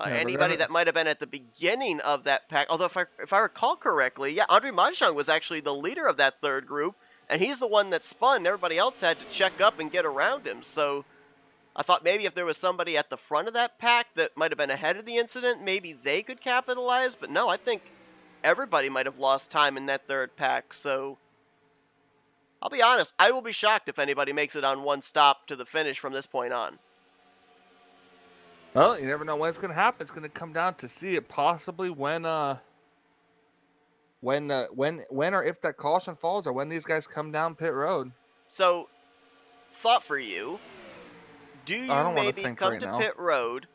Anybody that might have been at the beginning of that pack, although if I recall correctly, yeah, Andre Majong was actually the leader of that third group, and he's the one that spun. Everybody else had to check up and get around him, so I thought maybe if there was somebody at the front of that pack that might have been ahead of the incident, maybe they could capitalize. But no, I think everybody might have lost time in that third pack. So I'll be honest, I will be shocked if anybody makes it on one stop to the finish from this point on. Well, you never know when it's going to happen. It's going to come down to see it possibly when or if that caution falls or when these guys come down pit road. So, thought for you. Do you maybe come to pit road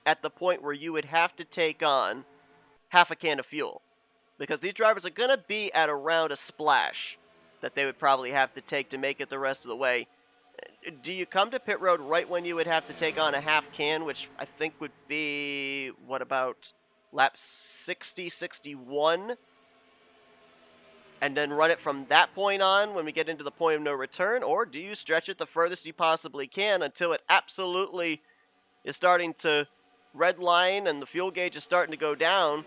at the point where you would have to take on half a can of fuel? Because these drivers are going to be at around a splash that they would probably have to take to make it the rest of the way. Do you come to pit road right when you would have to take on a half can, which I think would be, what about lap 60, 61? And then run it from that point on when we get into the point of no return? Or do you stretch it the furthest you possibly can until it absolutely is starting to red line and the fuel gauge is starting to go down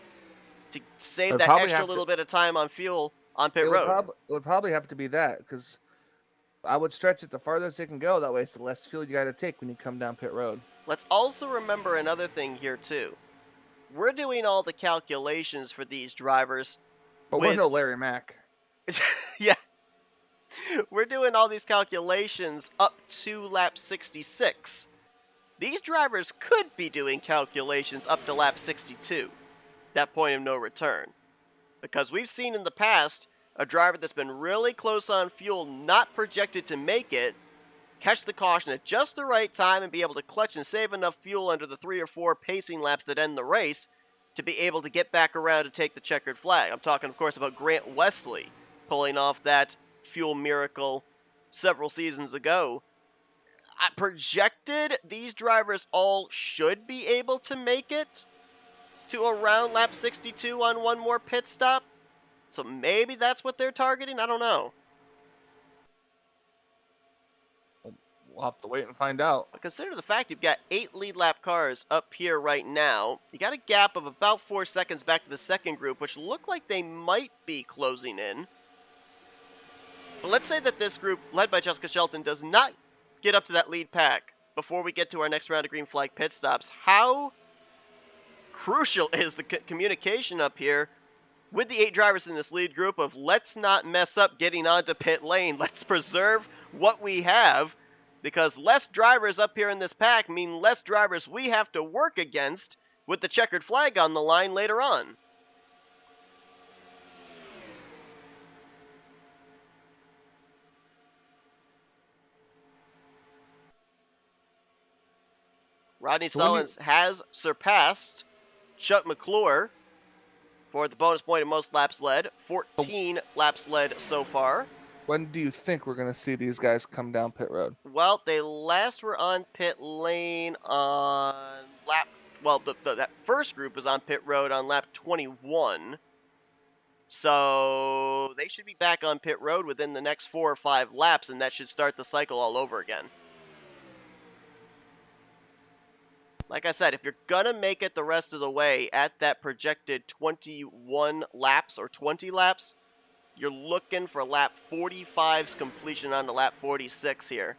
to save that extra little bit of time on fuel on pit road? It would probably have to be that, because I would stretch it the farthest it can go. That way it's the less fuel you got to take when you come down pit road. Let's also remember another thing here, too. We're doing all the calculations for these drivers. But we're no Larry Mack. Yeah. We're doing all these calculations up to lap 66. these drivers could be doing calculations up to lap 62, that point of no return. Because we've seen in the past a driver that's been really close on fuel, not projected to make it, catch the caution at just the right time and be able to clutch and save enough fuel under the 3 or 4 pacing laps that end the race to be able to get back around and take the checkered flag. I'm talking, of course, about Grant Wesley pulling off that fuel miracle several seasons ago. I projected these drivers all should be able to make it to around lap 62 on one more pit stop. So maybe that's what they're targeting? I don't know. We'll have to wait and find out. But consider the fact you've got 8 lead lap cars up here right now. You got a gap of about 4 seconds back to the second group, which look like they might be closing in. But let's say that this group, led by Jessica Shelton, does not get up to that lead pack before we get to our next round of green flag pit stops. How crucial is the communication up here with the 8 drivers in this lead group of let's not mess up getting onto pit lane. Let's preserve what we have, because less drivers up here in this pack mean less drivers we have to work against with the checkered flag on the line later on. Rodney Sullins has surpassed Chuck McClure for the bonus point of most laps led. 14 laps led so far. When do you think we're going to see these guys come down pit road? Well, they last were on pit lane on lap... Well, that first group was on pit road on lap 21. So they should be back on pit road within the next 4 or 5 laps, and that should start the cycle all over again. Like I said, if you're going to make it the rest of the way at that projected 21 laps or 20 laps, you're looking for lap 45's completion onto lap 46 here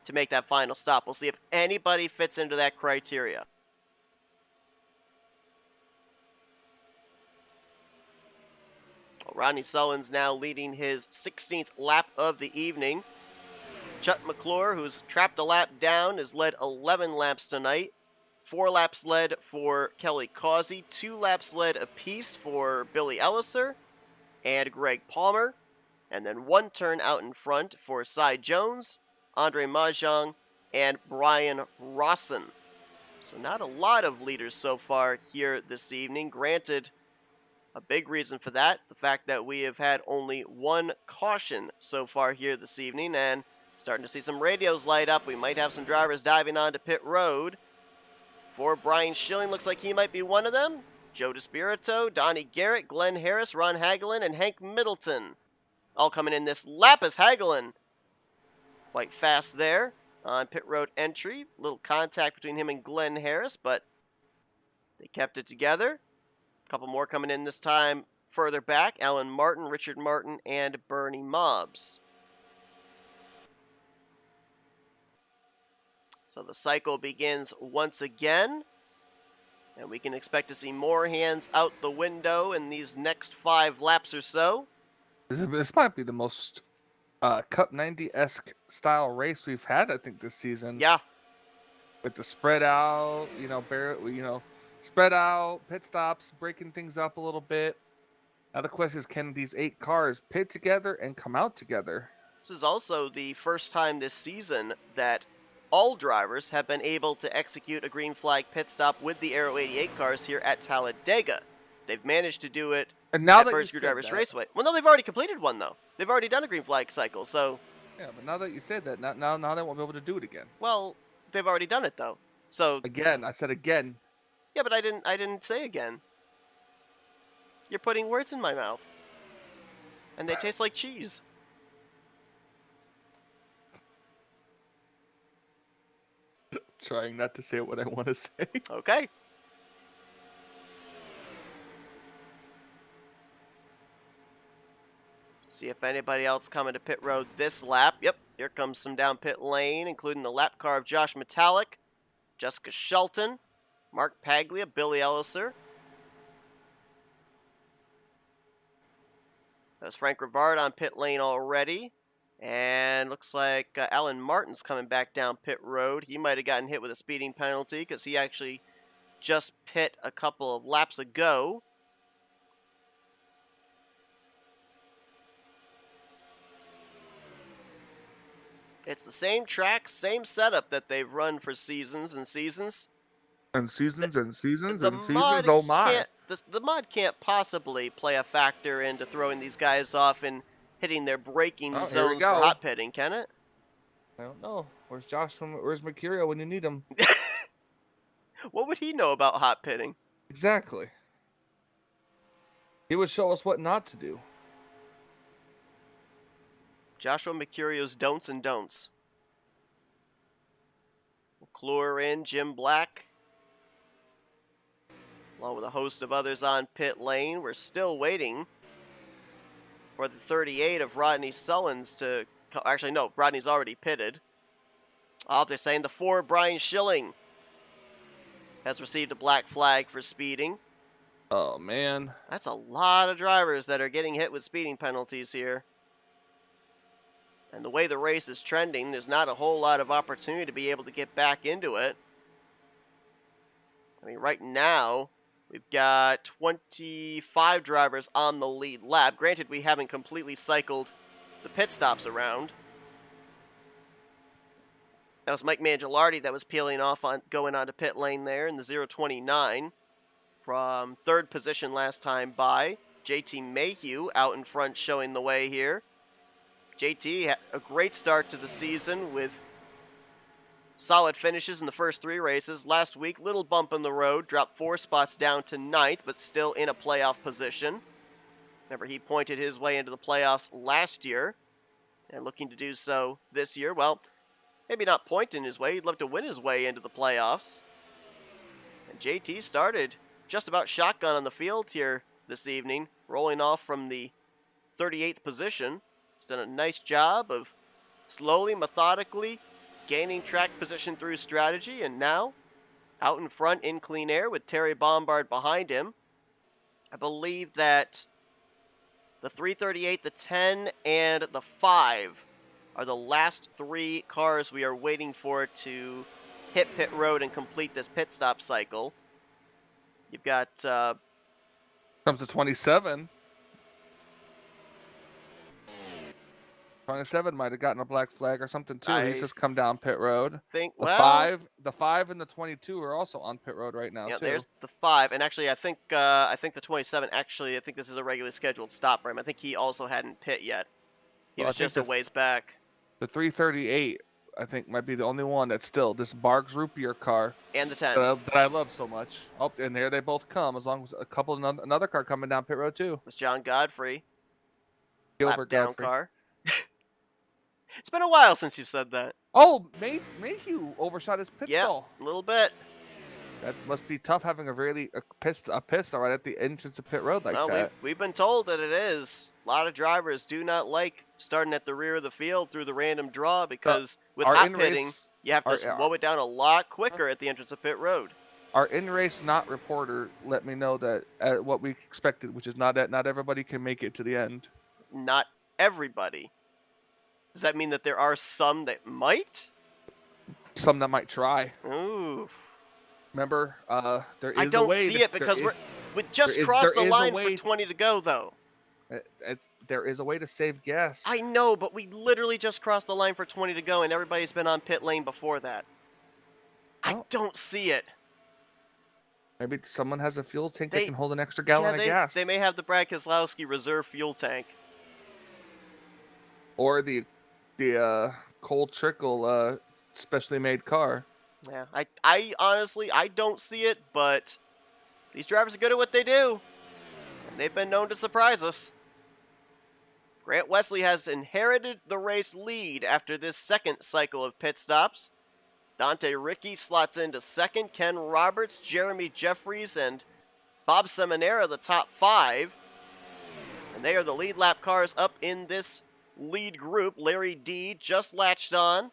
to make that final stop. We'll see if anybody fits into that criteria. Well, Rodney Sullins now leading his 16th lap of the evening. Chuck McClure, who's trapped a lap down, has led 11 laps tonight. 4 laps led for Kelly Causey, 2 laps led apiece for Billy Elliser and Greg Palmer, and then 1 turn out in front for Cy Jones, Andre Mahjong, and Brian Rawson. So not a lot of leaders so far here this evening. Granted, a big reason for that, the fact that we have had only 1 caution so far here this evening, and starting to see some radios light up. We might have some drivers diving onto pit road. For Brian Schilling, looks like he might be one of them. Joe DeSpirito, Donnie Garrett, Glenn Harris, Ron Hagelin, and Hank Middleton. All coming in this lap as Hagelin. Quite fast there on pit road entry. Little contact between him and Glenn Harris, but they kept it together. A couple more coming in this time further back. Alan Martin, Richard Martin, and Bernie Mobbs. So the cycle begins once again, and we can expect to see more hands out the window in these next 5 laps or so. This might be the most Cup 90-esque style race we've had, I think, this season. Yeah. With the spread out, spread out, pit stops, breaking things up a little bit. Now the question is, can these 8 cars pit together and come out together? This is also the first time this season that all drivers have been able to execute a green flag pit stop with the Aero 88 cars here at Talladega. They've managed to do it at Bird Screwdrivers Raceway. Well, no, they've already completed one, though. They've already done a green flag cycle, so... Yeah, but now that you said that, now they won't be able to do it again. Well, they've already done it, though. So... Again, I said again. Yeah, but I didn't say again. You're putting words in my mouth. And they taste like cheese. Trying not to say what I want to say. Okay. See if anybody else coming to pit road this lap. Yep, here comes some down pit lane, including the lap car of Josh Metallic, Jessica Shelton, Mark Paglia, Billy Elliser. That's Frank Rivard on pit lane already. And looks like Alan Martin's coming back down pit road. He might have gotten hit with a speeding penalty because he actually just pit a couple of laps ago. It's the same track, same setup that they've run for seasons and seasons. And seasons and seasons The and seasons. mod Oh my! can't the mod can't possibly play a factor into throwing these guys off and hitting their braking Oh, here we zones for go. hot pitting, can it? I don't know. Where's Josh from? Where's Mercurio when you need him? What would he know about hot pitting? Exactly. He would show us what not to do. Joshua Mercurio's don'ts and don'ts. McClure in, Jim Black, along with a host of others on pit lane. We're still waiting for the 38 of Rodney Sullins to... Actually, no, Rodney's already pitted. Oh, they're saying the 4 of Brian Schilling has received a black flag for speeding. Oh, man. That's a lot of drivers that are getting hit with speeding penalties here. And the way the race is trending, there's not a whole lot of opportunity to be able to get back into it. I mean, right now, we've got 25 drivers on the lead lap. Granted, we haven't completely cycled the pit stops around. That was Mike Mangialardi that was peeling off on going onto pit lane there in the 029 from 3rd position last time by. JT Mayhew out in front showing the way here. JT had a great start to the season with solid finishes in the first 3 races. Last week, little bump in the road, dropped 4 spots down to 9th, but still in a playoff position. Remember, he pointed his way into the playoffs last year and looking to do so this year. Well, maybe not pointing his way. He'd love to win his way into the playoffs. And JT started just about shotgun on the field here this evening, rolling off from the 38th position. He's done a nice job of slowly, methodically gaining track position through strategy, and now out in front in clean air with Terry Bombard behind him. I believe that the 338, the 10, and the 5 are the last 3 cars we are waiting for to hit pit road and complete this pit stop cycle. You've got... Comes to 27. 27 might have gotten a black flag or something too. He's just come down pit road. The 5 and the 22 are also on pit road right now. Yeah, too. There's the 5, and actually, I think the 27. Actually, I think this is a regularly scheduled stop for him. I think he also hadn't pit yet. He was just a ways back. The 338, I think, might be the only one that's still this Barks root beer car. And the 10 that I love so much. Oh, and there they both come. As long as another car coming down pit road too. It's John Godfrey. Gilbert lap down Godfrey. car. It's been a while since you've said that. Oh, Mayhew overshot his pit stall. A little bit. That must be tough having a pit stall right at the entrance of pit road like that. We've been told that it is. A lot of drivers do not like starting at the rear of the field through the random draw because with hot pitting, you have to slow it down a lot quicker at the entrance of pit road. Our in-race not reporter let me know that what we expected, which is not everybody can make it to the end. Not everybody. Does that mean that there are some that might? Some that might try. Ooh. Remember, there is I don't a way see it because we just crossed the line for 20 to go, though. There is a way to save gas. I know, but we literally just crossed the line for 20 to go, and everybody's been on pit lane before that. I don't see it. Maybe someone has a fuel tank that can hold an extra gallon of gas. They may have the Brad Keselowski reserve fuel tank. Or the cold trickle specially made car. Yeah, I honestly, I don't see it, but these drivers are good at what they do. And they've been known to surprise us. Grant Wesley has inherited the race lead after this second cycle of pit stops. Dante Ricky slots into second. Ken Roberts, Jeremy Jeffries, and Bob Seminara, the top 5. And they are the lead lap cars up in this lead group. Larry D just latched on.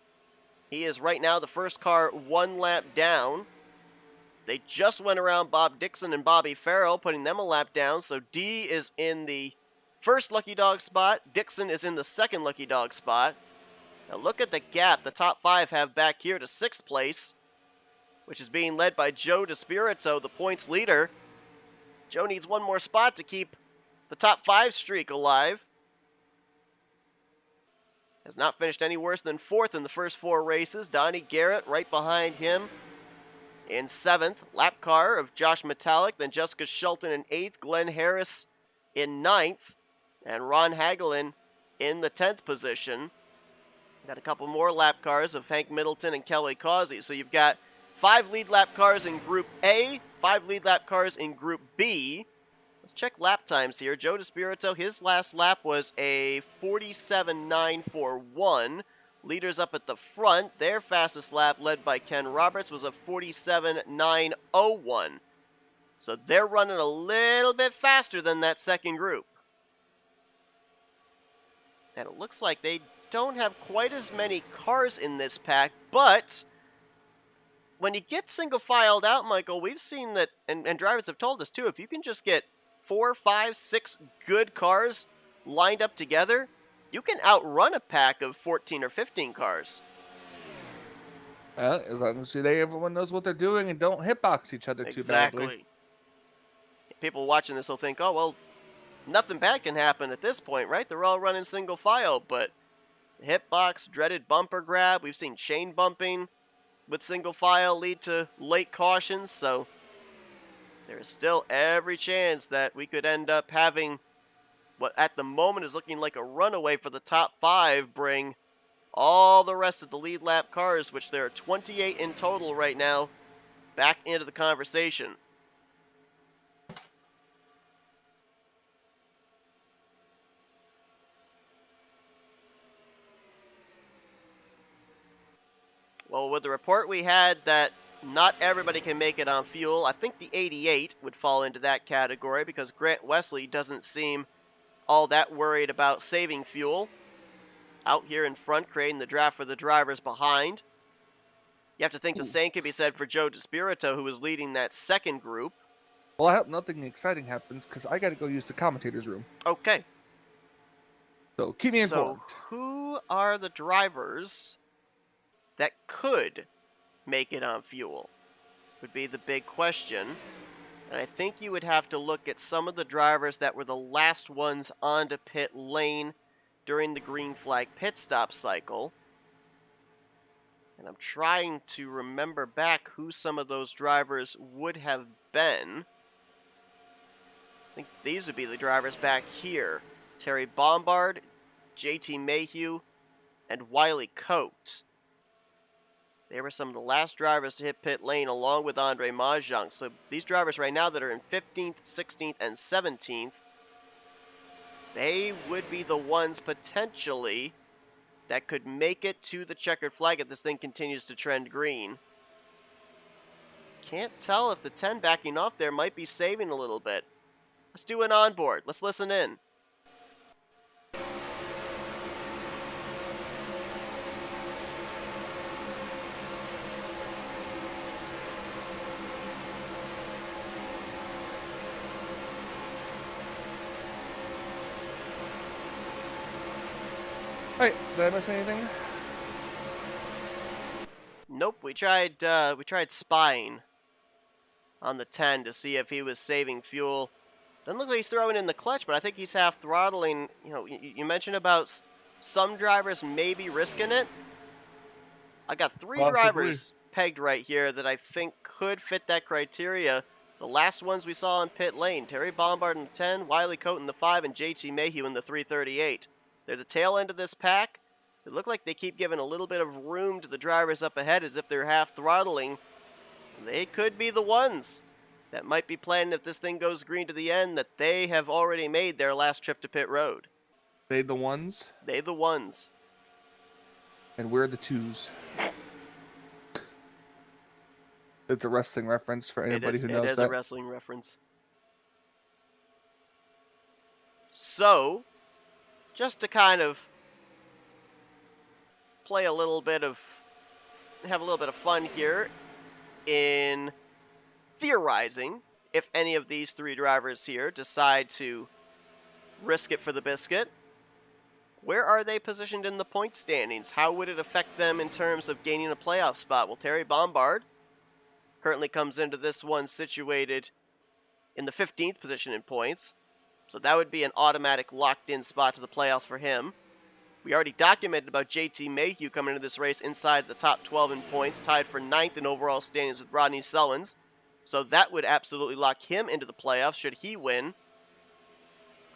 He is right now the first car 1 lap down. They just went around Bob Dixon and Bobby Farrell, putting them a lap down. So D is in the first lucky dog spot. Dixon is in the second lucky dog spot. Now look at the gap the top 5 have back here to 6th place, which is being led by Joe DeSpirito, the points leader. Joe needs one more spot to keep the top 5 streak alive. Has not finished any worse than 4th in the first 4 races. Donnie Garrett right behind him in 7th. Lap car of Josh Metallic, then Jessica Shelton in 8th. Glenn Harris in 9th. And Ron Hagelin in the 10th position. Got a couple more lap cars of Hank Middleton and Kelly Causey. So you've got 5 lead lap cars in Group A, 5 lead lap cars in Group B. Let's check lap times here. Joe DeSpirito, his last lap was a 47.941. Leaders up at the front, their fastest lap, led by Ken Roberts, was a 47.901. So they're running a little bit faster than that second group. And it looks like they don't have quite as many cars in this pack, but when you get single filed out, Michael, we've seen that, and drivers have told us too, if you can just get 4, 5, 6 good cars lined up together, you can outrun a pack of 14 or 15 cars. As long as everyone knows what they're doing and don't hitbox each other too badly. Exactly. People watching this will think, oh, well, nothing bad can happen at this point, right? They're all running single file, but hitbox, dreaded bumper grab, we've seen chain bumping with single file lead to late cautions, so there is still every chance that we could end up having what at the moment is looking like a runaway for the top 5, bring all the rest of the lead lap cars, which there are 28 in total right now, back into the conversation. Well, with the report we had that not everybody can make it on fuel, I think the 88 would fall into that category because Grant Wesley doesn't seem all that worried about saving fuel. Out here in front, creating the draft for the drivers behind. You have to think the same could be said for Joe DeSpirito, who is leading that second group. Well, I hope nothing exciting happens because I got to go use the commentator's room. Okay. So keep me informed. So who are the drivers that could make it on fuel? Would be the big question. And I think you would have to look at some of the drivers that were the last ones onto pit lane during the green flag pit stop cycle. And I'm trying to remember back who some of those drivers would have been. I think these would be the drivers back here. Terry Bombard, JT Mayhew, and Wiley Coate. They were some of the last drivers to hit pit lane along with Andre Mahjong. So these drivers right now that are in 15th, 16th, and 17th, they would be the ones potentially that could make it to the checkered flag if this thing continues to trend green. Can't tell if the 10 backing off there might be saving a little bit. Let's do an onboard. Let's listen in. Alright, did I miss anything? Nope, we tried spying on the 10 to see if he was saving fuel. Doesn't look like he's throwing in the clutch, but I think he's half throttling. You know, you mentioned about some drivers maybe risking it. I got 3 Possibly. drivers pegged right here that I think could fit that criteria. The last ones we saw in pit lane, Terry Bombard in the 10, Wiley Coate in the 5, and JT Mayhew in the 338. They're the tail end of this pack. They look like they keep giving a little bit of room to the drivers up ahead as if they're half throttling. They could be the ones that might be planning, if this thing goes green to the end, that they have already made their last trip to pit road. They the ones? They the ones. And we're the twos. It's a wrestling reference for anybody who knows that. It is a wrestling reference. So, just to kind of play a little bit of, have a little bit of fun here in theorizing if any of these 3 drivers here decide to risk it for the biscuit. Where are they positioned in the point standings? How would it affect them in terms of gaining a playoff spot? Well, Terry Bombard currently comes into this one situated in the 15th position in points. So that would be an automatic locked-in spot to the playoffs for him. We already documented about JT Mayhew coming into this race inside the top 12 in points, tied for 9th in overall standings with Rodney Sullins. So that would absolutely lock him into the playoffs should he win.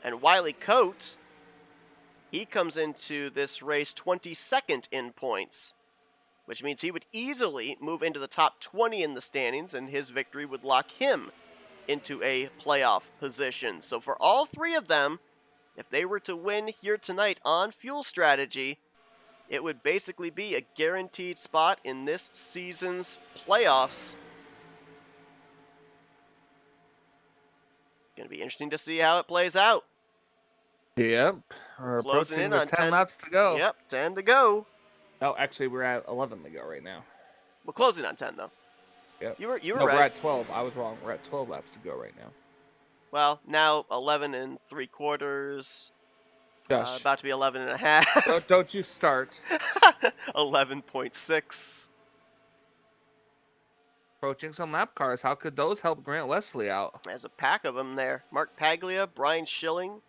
And Wiley Coate, he comes into this race 22nd in points, which means he would easily move into the top 20 in the standings, and his victory would lock him into a playoff position. So for all three of them, if they were to win here tonight on fuel strategy, it would basically be a guaranteed spot in this season's playoffs. Going to be interesting to see how it plays out. Yep. We're Closing in approaching on the 10 10 laps to go. Yep, 10 to go. Oh, actually, we're at 11 to go right now. We're closing on 10, though. Yep. You were No, right. we're at 12. I was wrong. We're at 12 laps to go right now. Well, now 11 3/4. Gosh. About to be 11 and a half. Don't you start. 11.6. Approaching some lap cars. How could those help Grant Wesley out? There's a pack of them there. Mark Paglia, Brian Schilling,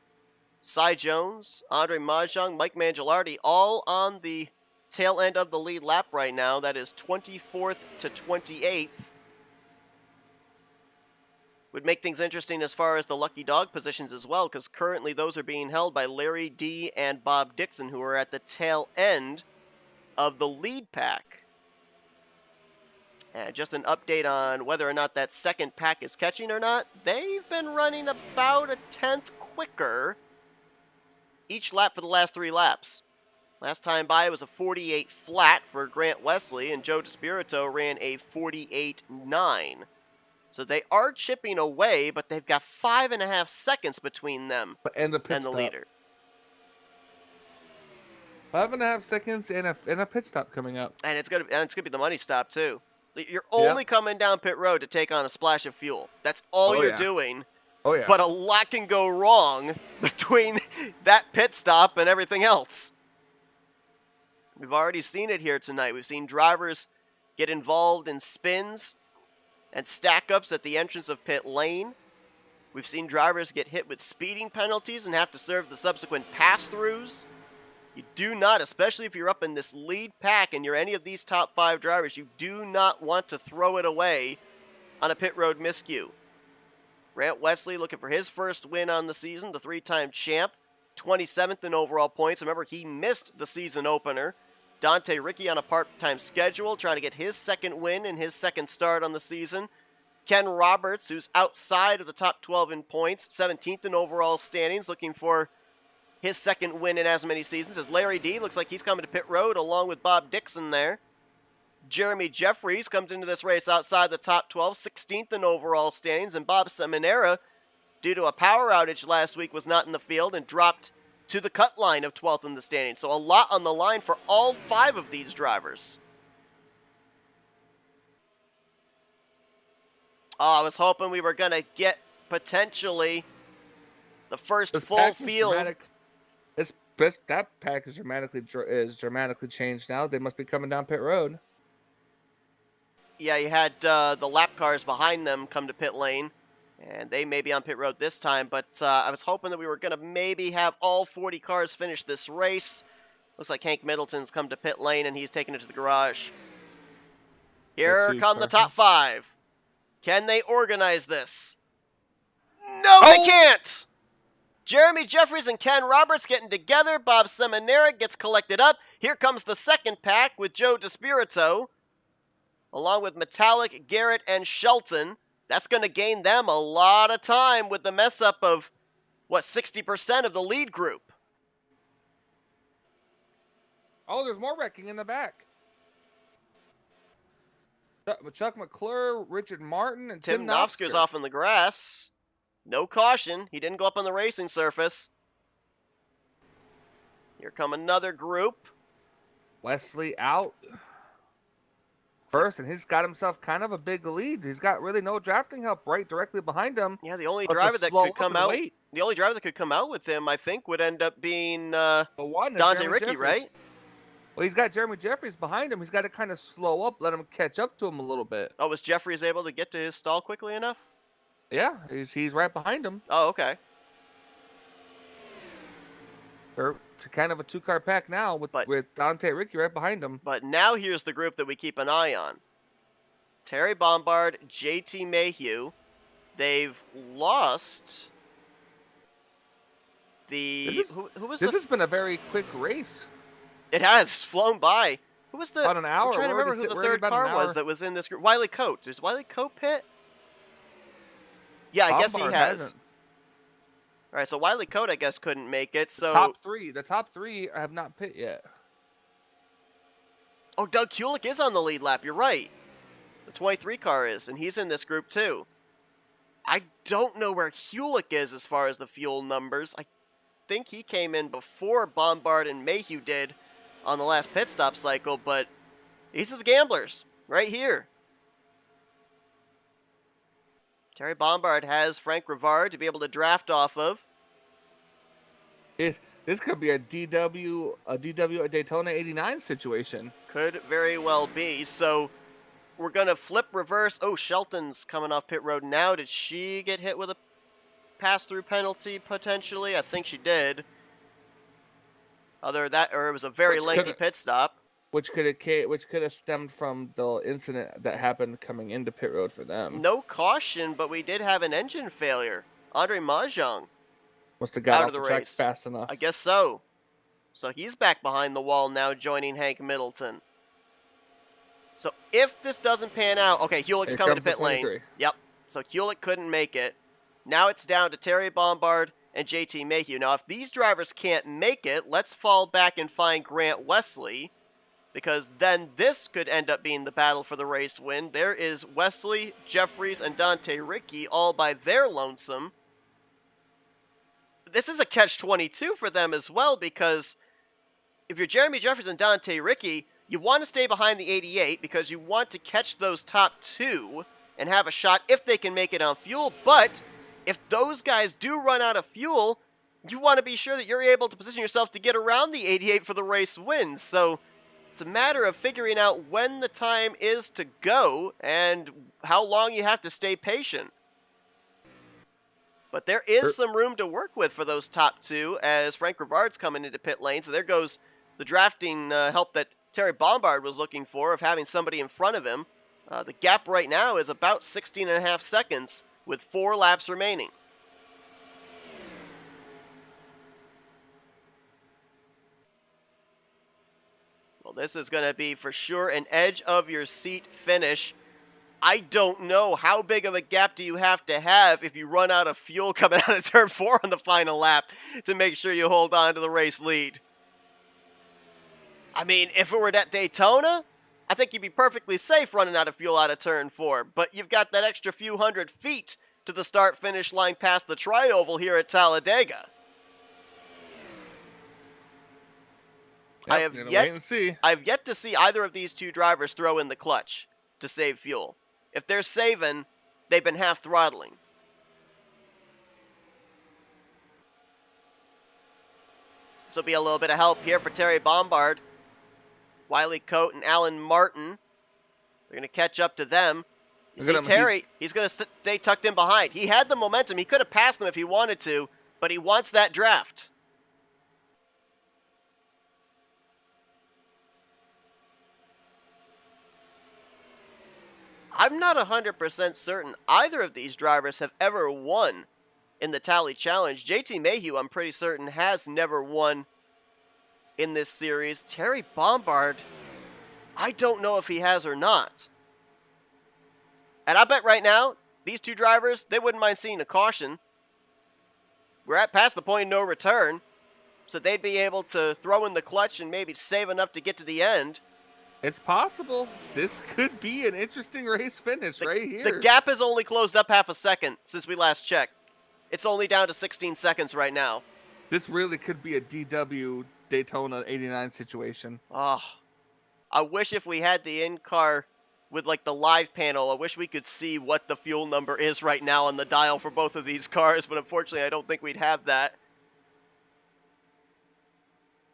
Cy Jones, Andre Mahjong, Mike Mangialardi, all on the tail end of the lead lap right now. That is 24th to 28th. Would make things interesting as far as the lucky dog positions as well, because currently those are being held by Larry D and Bob Dixon, who are at the tail end of the lead pack. And just an update on whether or not that second pack is catching or not. They've been running about a 10th quicker each lap for the last 3 laps. Last time by it was a 48 flat for Grant Wesley, and Joe DeSpirito ran a 48.9. So they are chipping away, but they've got 5.5 seconds between them And the leader. 5.5 seconds and a pit stop coming up. And it's gonna be the money stop too. You're only coming down pit road to take on a splash of fuel. That's all you're doing. Oh yeah. But a lot can go wrong between that pit stop and everything else. We've already seen it here tonight. We've seen drivers get involved in spins and stack-ups at the entrance of pit lane. We've seen drivers get hit with speeding penalties and have to serve the subsequent pass-throughs. You do not, especially if you're up in this lead pack and you're any of these top 5 drivers, you do not want to throw it away on a pit road miscue. Grant Wesley looking for his first win on the season, the 3-time champ, 27th in overall points. Remember, he missed the season opener. Dante Ricky on a part-time schedule, trying to get his second win and his second start on the season. Ken Roberts, who's outside of the top 12 in points, 17th in overall standings, looking for his second win in as many seasons. As Larry D looks like he's coming to pit road along with Bob Dixon there. Jeremy Jeffries comes into this race outside the top 12, 16th in overall standings, and Bob Seminara, due to a power outage last week, was not in the field and dropped to the cut line of 12th in the standings. So a lot on the line for all 5 of these drivers. Oh, I was hoping we were going to get potentially the first full field. That pack is dramatically changed now. They must be coming down pit road. Yeah, you had the lap cars behind them come to pit lane, and they may be on pit road this time, but I was hoping that we were going to maybe have all 40 cars finish this race. Looks like Hank Middleton's come to pit lane, and he's taking it to the garage. Here come the top 5. Can they organize this? No, they can't! Jeremy Jeffries and Ken Roberts getting together. Bob Seminara gets collected up. Here comes the second pack with Joe DeSpirito, along with Metallic, Garrett, and Shelton. That's going to gain them a lot of time with the mess up of, 60% of the lead group. Oh, there's more wrecking in the back. Chuck McClure, Richard Martin, and Tim Nofsker's off in the grass. No caution. He didn't go up on the racing surface. Here come another group. Wesley out. first, and he's got himself kind of a big lead. He's got really no drafting help right directly behind him. Yeah, the only But to driver that slow could up come and out, wait, the only driver that could come out with him, I think, would end up being the one is Dante Jeremy Ricky, Jeffries. right? Well, he's got Jeremy Jeffries behind him. He's got to kind of slow up, let him catch up to him a little bit. Oh, was Jeffries able to get to his stall quickly enough? Yeah, he's right behind him. Oh, okay. They're kind of a two-car pack now with Dante Ricky right behind him. But now here's the group that we keep an eye on. Terry Bombard, JT Mayhew. They've lost the... This has been a very quick race. It has flown by. Who was the... About an hour. I'm trying to remember who the third car was that was in this group. Wiley Coate. Does Wiley Coate pit? Yeah, I guess he has. Hasn't. All right, so Wiley Coate, I guess, couldn't make it. So the top three have not pit yet. Oh, Doug Kulik is on the lead lap. You're right. The 23 car is, and he's in this group too. I don't know where Kulik is as far as the fuel numbers. I think he came in before Bombard and Mayhew did on the last pit stop cycle, but these are the gamblers right here. Terry Bombard has Frank Rivard to be able to draft off of. This could be a DW at Daytona 89 situation. Could very well be. So we're going to flip reverse. Oh, Shelton's coming off pit road now. Did she get hit with a pass-through penalty potentially? I think she did. Other than that, or it was a very lengthy pit stop. Which could have stemmed from the incident that happened coming into pit road for them. No caution, but we did have an engine failure. Andre Mahjong must have got out off of the track race fast enough. I guess so. So he's back behind the wall now, joining Hank Middleton. So if this doesn't pan out, okay, Hewlett's coming to pit lane. Yep. So Hewlett couldn't make it. Now it's down to Terry Bombard and JT Mayhew. Now, if these drivers can't make it, let's fall back and find Grant Wesley, because then this could end up being the battle for the race win. There is Wesley, Jeffries, and Dante Ricky all by their lonesome. This is a catch-22 for them as well, because if you're Jeremy Jeffries and Dante Ricky, you want to stay behind the 88 because you want to catch those top two and have a shot if they can make it on fuel. But if those guys do run out of fuel, you want to be sure that you're able to position yourself to get around the 88 for the race win. So it's a matter of figuring out when the time is to go and how long you have to stay patient. But there is some room to work with for those top two as Frank Rivard's coming into pit lane. So there goes the drafting help that Terry Bombard was looking for, of having somebody in front of him. The gap right now is about 16.5 seconds with 4 laps remaining. Well, this is going to be for sure an edge-of-your-seat finish. I don't know how big of a gap do you have to have if you run out of fuel coming out of turn 4 on the final lap to make sure you hold on to the race lead. I mean, if it were at Daytona, I think you'd be perfectly safe running out of fuel out of turn 4, but you've got that extra few hundred feet to the start-finish line past the tri-oval here at Talladega. Yep, I've yet to see either of these two drivers throw in the clutch to save fuel. If they're saving, they've been half throttling. This will be a little bit of help here for Terry Bombard. Wiley Coate and Alan Martin. They're going to catch up to them. You see Terry, he's going to stay tucked in behind. He had the momentum. He could have passed them if he wanted to, but he wants that draft. I'm not 100% certain either of these drivers have ever won in the Tally Challenge. JT Mayhew, I'm pretty certain, has never won in this series. Terry Bombard, I don't know if he has or not. And I bet right now, these two drivers, they wouldn't mind seeing a caution. We're at past the point of no return, so they'd be able to throw in the clutch and maybe save enough to get to the end. It's possible. This could be an interesting race finish right here. The gap has only closed up half a second since we last checked. It's only down to 16 seconds right now. This really could be a DW Daytona 89 situation. Oh, I wish if we had the in-car with like the live panel. I wish we could see what the fuel number is right now on the dial for both of these cars, but unfortunately I don't think we'd have that.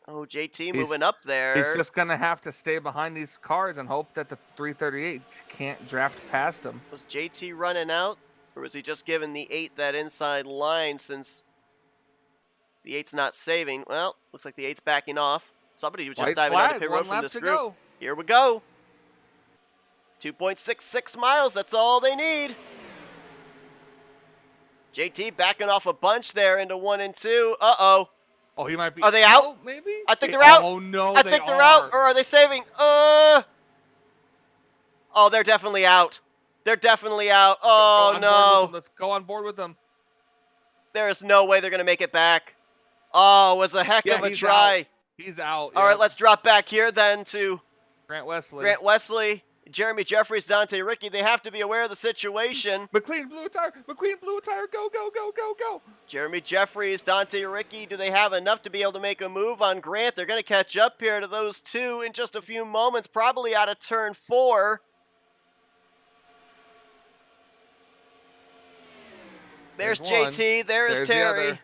Oh, JT moving up there. He's just going to have to stay behind these cars and hope that the 338 can't draft past him. Was JT running out, or was he just giving the 8 that inside line since the 8's not saving? Well, looks like the 8's backing off. Somebody was just diving out of pit road from this group. Here we go. 2.66 miles, that's all they need. JT backing off a bunch there into 1 and 2. Uh-oh. Oh, he might be. Are they out? Oh, maybe? I think they're out. Oh, no, I think they're out, or are they saving? Oh, they're definitely out. They're definitely out. Oh, no. Let's go on board with them. There is no way they're going to make it back. Oh, it was a heck of a try. Out. He's out. All right, let's drop back here then to Grant Wesley. Jeremy Jeffries, Dante Ricky, they have to be aware of the situation. McLean blew a tire. McLean blew a tire. Go, go, go, go, go. Jeremy Jeffries, Dante Ricky, do they have enough to be able to make a move on Grant? They're going to catch up here to those two in just a few moments, probably out of turn 4. There's JT. There's Terry. The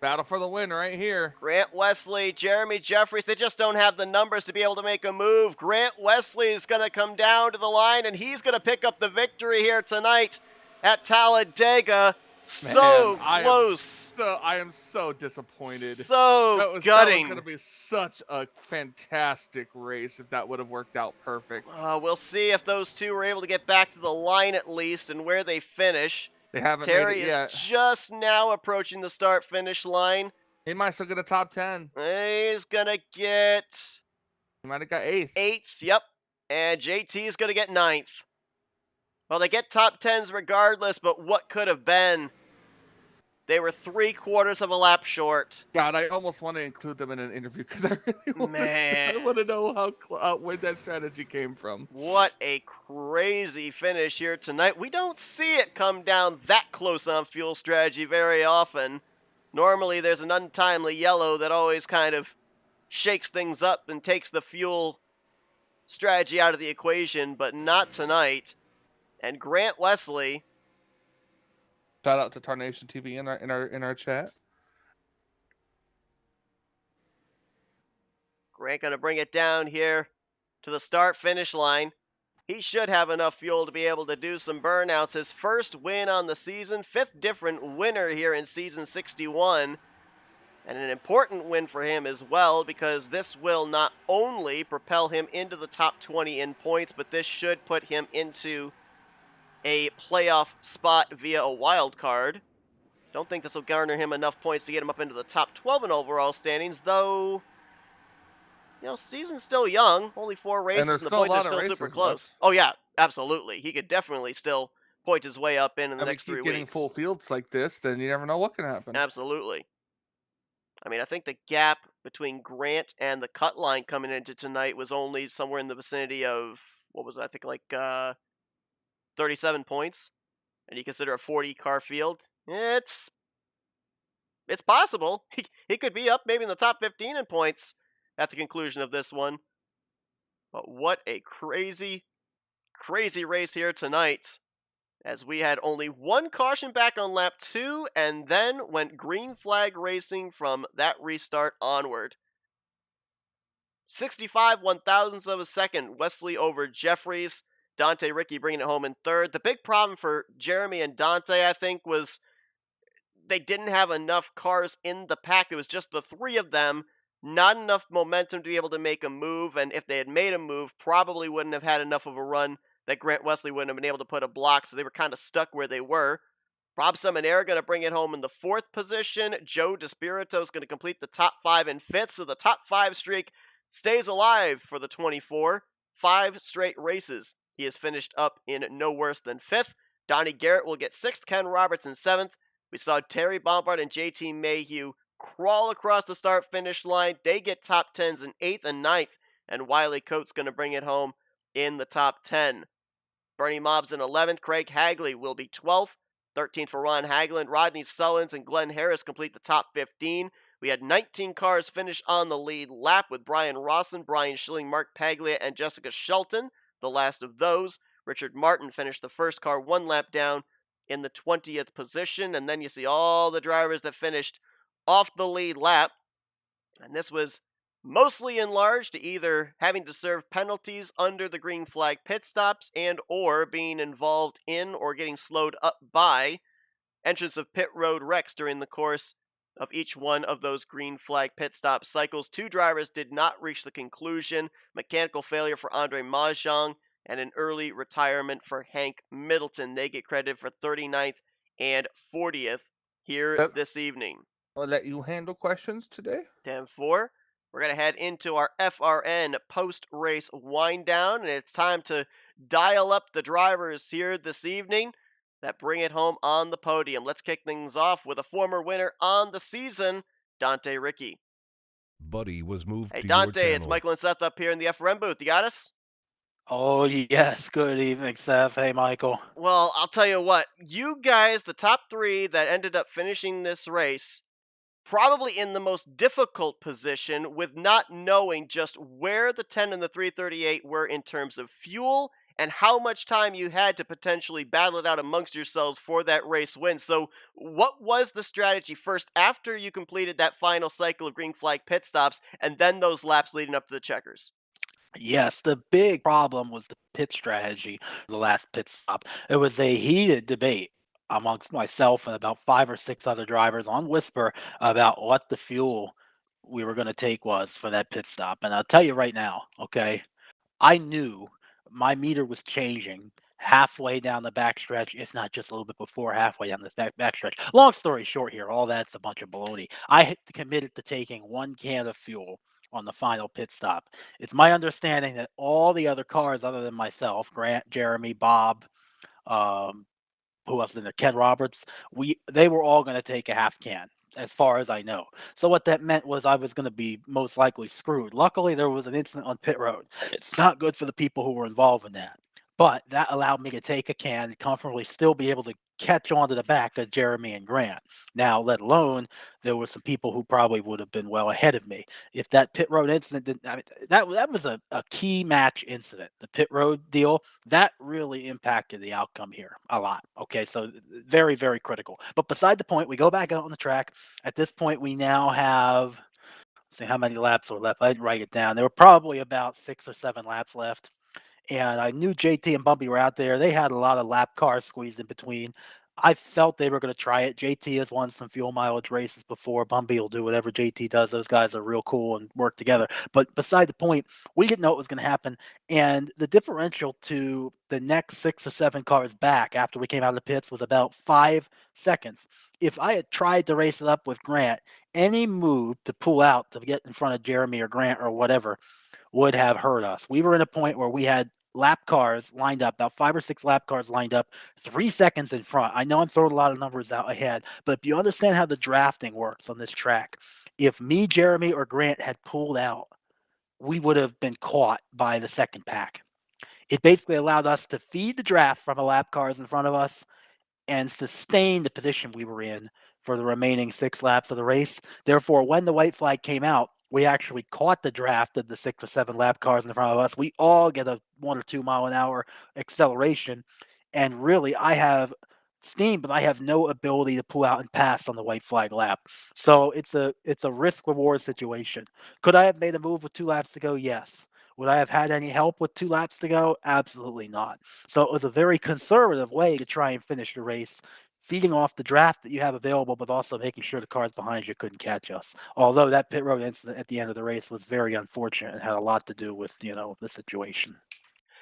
battle for the win right here. Grant Wesley, Jeremy Jeffries, they just don't have the numbers to be able to make a move. Grant Wesley is going to come down to the line, and he's going to pick up the victory here tonight at Talladega. So close. I am so disappointed. So gutting. That was going to be such a fantastic race if that would have worked out perfect. We'll see if those two were able to get back to the line at least and where they finish. They haven't Terry made it yet. is just now approaching the start-finish line. He might still get a top 10. He's going to get... He might have got 8th. 8th, yep. And JT is going to get 9th. Well, they get top 10s regardless, but what could have been? They were 3/4 of a lap short. God, I almost want to include them in an interview because I really want to know where that strategy came from. What a crazy finish here tonight. We don't see it come down that close on fuel strategy very often. Normally, there's an untimely yellow that always kind of shakes things up and takes the fuel strategy out of the equation, but not tonight. And Grant Wesley... Shout out to Tarnation TV in our chat. Grant going to bring it down here to the start-finish line. He should have enough fuel to be able to do some burnouts. His first win on the season, 5th different winner here in Season 61. And an important win for him as well, because this will not only propel him into the top 20 in points, but this should put him into a playoff spot via a wild card. Don't think this will garner him enough points to get him up into the top 12 in overall standings, though, you know, season's still young. Only 4 races, and the points are still super close. Oh, yeah, absolutely. He could definitely still point his way up in the next 3 weeks. Getting full fields like this, then you never know what can happen. Absolutely. I mean, I think the gap between Grant and the cut line coming into tonight was only somewhere in the vicinity of, what was it, I think like 37 points, and you consider a 40-car field, it's possible. He could be up maybe in the top 15 in points at the conclusion of this one. But what a crazy, crazy race here tonight, as we had only 1 caution back on lap 2, and then went green flag racing from that restart onward. 65 1/1000ths of a second, Wesley over Jeffries. Dante Ricky bringing it home in 3rd. The big problem for Jeremy and Dante, I think, was they didn't have enough cars in the pack. It was just the 3 of them, not enough momentum to be able to make a move, and if they had made a move, probably wouldn't have had enough of a run that Grant Wesley wouldn't have been able to put a block, so they were kind of stuck where they were. Rob Seminara going to bring it home in the 4th position. Joe DeSpirito is going to complete the top 5 in 5th, so the top 5 streak stays alive for the 24. 5 straight races. He is finished up in no worse than 5th. Donnie Garrett will get 6th. Ken Roberts in 7th. We saw Terry Bombard and JT Mayhew crawl across the start-finish line. They get top 10s in 8th and 9th. And Wiley Coates going to bring it home in the top 10. Bernie Mobbs in 11th. Craig Hagley will be 12th. 13th for Ron Hagelin. Rodney Sullins and Glenn Harris complete the top 15. We had 19 cars finish on the lead lap with Brian Rawson, Brian Schilling, Mark Paglia, and Jessica Shelton. the last of those. Richard Martin finished the first car 1 lap down in the 20th position, and then you see all the drivers that finished off the lead lap, and this was mostly in large to either having to serve penalties under the green flag pit stops and or being involved in or getting slowed up by entrance of pit road wrecks during the course of each one of those green flag pit stop cycles. 2 drivers did not reach the conclusion. Mechanical failure for Andre Mahjong and an early retirement for Hank Middleton. They get credit for 39th and 40th here Yep. this evening. I'll let you handle questions today. 10-4. We're going to head into our FRN post-race wind down, and it's time to dial up the drivers here this evening that bring it home on the podium. Let's kick things off with a former winner on the season, Dante Ricky. Buddy was moved Hey, to Dante, your it's channel. Michael and Seth up here in the FRN booth. You got us? Oh, yes. Good evening, Seth. Hey, Michael. Well, I'll tell you what. You guys, the top 3 that ended up finishing this race, probably in the most difficult position with not knowing just where the 10 and the 338 were in terms of fuel and how much time you had to potentially battle it out amongst yourselves for that race win. So, what was the strategy first after you completed that final cycle of green flag pit stops and then those laps leading up to the checkers? Yes, the big problem was the pit strategy, the last pit stop. It was a heated debate amongst myself and about 5 or 6 other drivers on Whisper about what the fuel we were going to take was for that pit stop. And I'll tell you right now, okay, I knew my meter was changing halfway down the backstretch, if not just a little bit before halfway down this backstretch. Long story short here, all that's a bunch of baloney. I had committed to taking 1 can of fuel on the final pit stop. It's my understanding that all the other cars other than myself, Grant, Jeremy, Bob, um, who else in there? Ken Roberts. They were all going to take a half can, as far as I know. So what that meant was I was going to be most likely screwed. Luckily, there was an incident on pit road. It's not good for the people who were involved in that, but that allowed me to take a can and comfortably still be able to catch on to the back of Jeremy and Grant. Now, let alone there were some people who probably would have been well ahead of me. If that pit road incident didn't, I mean, that was a key match incident. The pit road deal that really impacted the outcome here a lot. Okay, so very, very critical. But beside the point, we go back out on the track. At this point, we now have, let's see how many laps were left. I didn't write it down. There were probably about 6 or 7 laps left. And I knew JT and Bumpy were out there. They had a lot of lap cars squeezed in between. I felt they were going to try it. JT has won some fuel mileage races before. Bumpy will do whatever JT does. Those guys are real cool and work together. But beside the point, we didn't know what was going to happen. And the differential to the next 6 or 7 cars back after we came out of the pits was about 5 seconds. If I had tried to race it up with Grant, any move to pull out to get in front of Jeremy or Grant or whatever would have hurt us. We were in a point where we had lap cars lined up, about 5 or 6 lap cars lined up, 3 seconds in front. I know I'm throwing a lot of numbers out ahead, but if you understand how the drafting works on this track, if me, Jeremy, or Grant had pulled out, we would have been caught by the second pack. It basically allowed us to feed the draft from the lap cars in front of us and sustain the position we were in for the remaining 6 laps of the race. Therefore, when the white flag came out, we actually caught the draft of the 6 or 7 lap cars in front of us. We all get a 1 or 2 mile an hour acceleration. And really, I have steam, but I have no ability to pull out and pass on the white flag lap. So it's a risk reward situation. Could I have made a move with 2 laps to go? Yes. Would I have had any help with 2 laps to go? Absolutely not. So it was a very conservative way to try and finish the race, feeding off the draft that you have available, but also making sure the cars behind you couldn't catch us. Although that pit road incident at the end of the race was very unfortunate and had a lot to do with, the situation.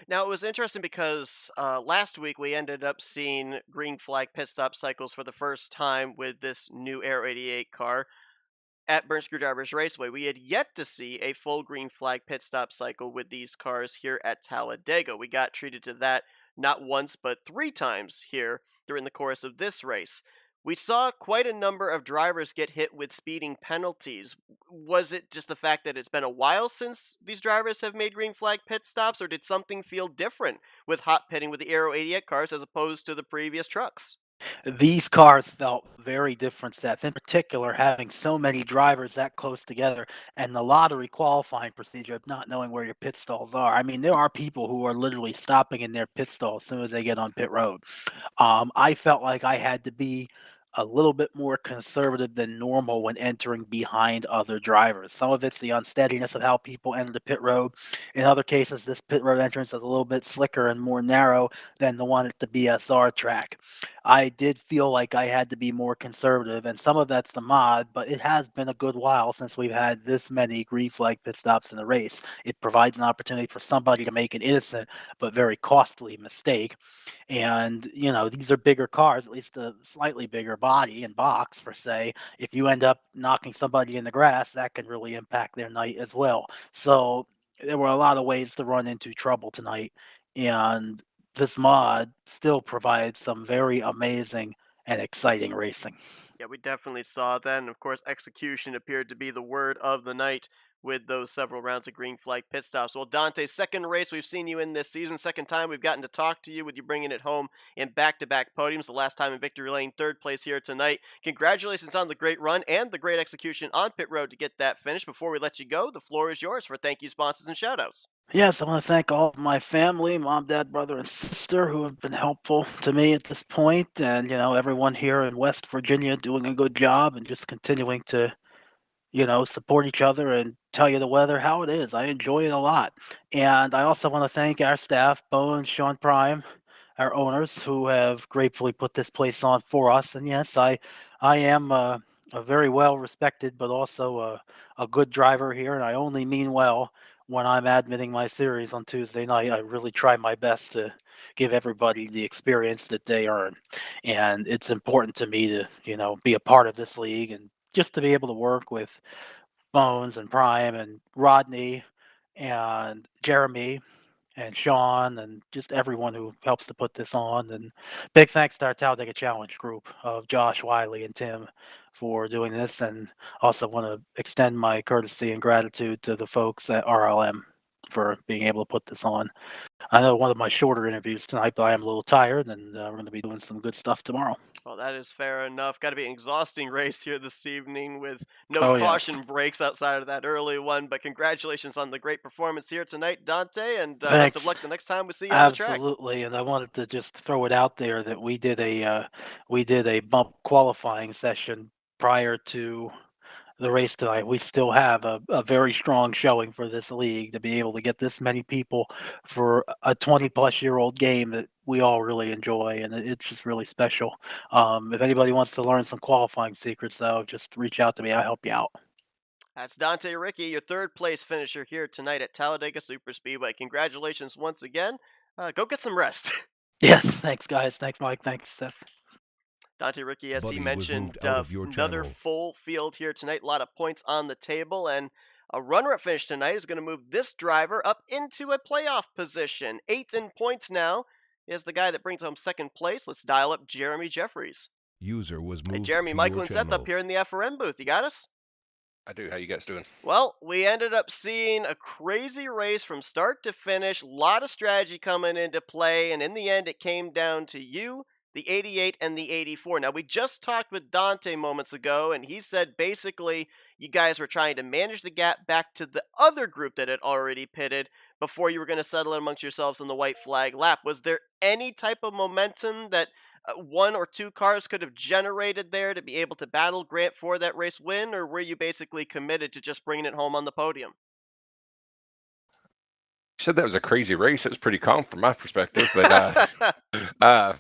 Now, it was interesting because last week we ended up seeing green flag pit stop cycles for the first time with this new Aero 88 car at Burnt Screwdrivers Raceway. We had yet to see a full green flag pit stop cycle with these cars here at Talladega. We got treated to that not once, but 3 times here during the course of this race. We saw quite a number of drivers get hit with speeding penalties. Was it just the fact that it's been a while since these drivers have made green flag pit stops, or did something feel different with hot pitting with the Aero 88 cars as opposed to the previous trucks? These cars felt very different sets. In particular, having so many drivers that close together and the lottery qualifying procedure of not knowing where your pit stalls are. I mean, there are people who are literally stopping in their pit stall as soon as they get on pit road. I felt like I had to be a little bit more conservative than normal when entering behind other drivers. Some of it's the unsteadiness of how people enter the pit road. In other cases, this pit road entrance is a little bit slicker and more narrow than the one at the BSR track. I did feel like I had to be more conservative, and some of that's the mod, but it has been a good while since we've had this many green flag pit stops in the race. It provides an opportunity for somebody to make an innocent but very costly mistake. And, these are bigger cars, at least a slightly bigger body and box per se. If you end up knocking somebody in the grass, that can really impact their night as well. So there were a lot of ways to run into trouble tonight. And this mod still provides some very amazing and exciting racing. Yeah, we definitely saw that. And of course, execution appeared to be the word of the night with those several rounds of green flag pit stops. Well, Dante, second race we've seen you in this season, second time we've gotten to talk to you with you bringing it home in back-to-back podiums. The last time in victory lane, third place here tonight. Congratulations on the great run and the great execution on pit road to get that finish. Before we let you go, the floor is yours for thank you, sponsors, and shoutouts. Yes, I want to thank all of my family, mom, dad, brother, and sister who have been helpful to me at this point, and everyone here in West Virginia doing a good job and just continuing to support each other and tell you the weather how it is. I enjoy it a lot. And I also want to thank our staff, Bo and Sean Prime, our owners, who have gratefully put this place on for us. And yes, I am a very well respected, but also a good driver here. And I only mean well when I'm admitting my series on Tuesday night. I really try my best to give everybody the experience that they earn. And it's important to me to, be a part of this league and just to be able to work with Bones and Prime and Rodney and Jeremy and Sean and just everyone who helps to put this on. And big thanks to our Talladega Challenge group of Josh, Wiley, and Tim for doing this. And also want to extend my courtesy and gratitude to the folks at RLM for being able to put this on. I know one of my shorter interviews tonight, but I am a little tired, and we're going to be doing some good stuff tomorrow. Well, that is fair enough. Got to be an exhausting race here this evening with no Oh, yes. caution breaks outside of that early one. But congratulations on the great performance here tonight, Dante, and best of Thanks. luck the next time we see you on the track. Absolutely, and I wanted to just throw it out there that we did a bump qualifying session prior to the race tonight. We still have a very strong showing for this league to be able to get this many people for a 20-plus-year-old game that we all really enjoy, and it's just really special. If anybody wants to learn some qualifying secrets, though, just reach out to me. I'll help you out. That's Dante Ricky, your third place finisher here tonight at Talladega Superspeedway. Congratulations once again. Go get some rest. Yes, thanks, guys. Thanks, Mike. Thanks, Seth. Dante Ricky, as he Buddy was mentioned, moved out of your another channel. full field here tonight. A lot of points on the table, and a runner-up finish tonight is going to move this driver up into a playoff position. Eighth in points now is the guy that brings home second place. Let's dial up Jeremy Jeffries. User was Hey, moved Jeremy, to Michael, your and Seth up channel. here in the FRM booth. You got us? I do. How you guys doing? Well, we ended up seeing a crazy race from start to finish. A lot of strategy coming into play, and in the end, it came down to you, the 88 and the 84. Now, we just talked with Dante moments ago, and he said basically you guys were trying to manage the gap back to the other group that had already pitted before you were going to settle it amongst yourselves on the white flag lap. Was there any type of momentum that one or two cars could have generated there to be able to battle Grant for that race win, or were you basically committed to just bringing it home on the podium? You said that was a crazy race. It was pretty calm from my perspective, but uh,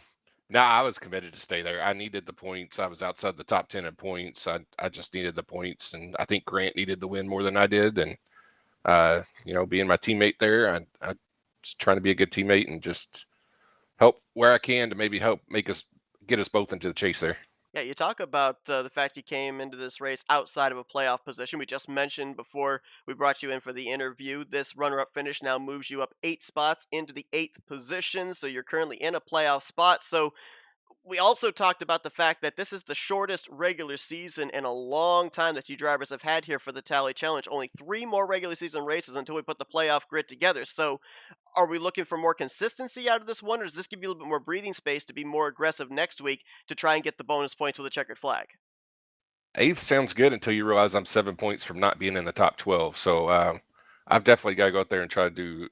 no, I was committed to stay there. I needed the points. I was outside the top 10 in points. I just needed the points, and I think Grant needed the win more than I did. And being my teammate there, I just trying to be a good teammate and just help where I can to maybe help get us both into the chase there. Yeah, you talk about the fact you came into this race outside of a playoff position. We just mentioned before we brought you in for the interview, this runner-up finish now moves you up 8 spots into the 8th position, so you're currently in a playoff spot. So we also talked about the fact that this is the shortest regular season in a long time that you drivers have had here for the Tally Challenge. Only 3 more regular season races until we put the playoff grid together. So, are we looking for more consistency out of this one, or does this give you a little bit more breathing space to be more aggressive next week to try and get the bonus points with a checkered flag? Eighth sounds good until you realize I'm 7 points from not being in the top 12. So I've definitely got to go out there and try to do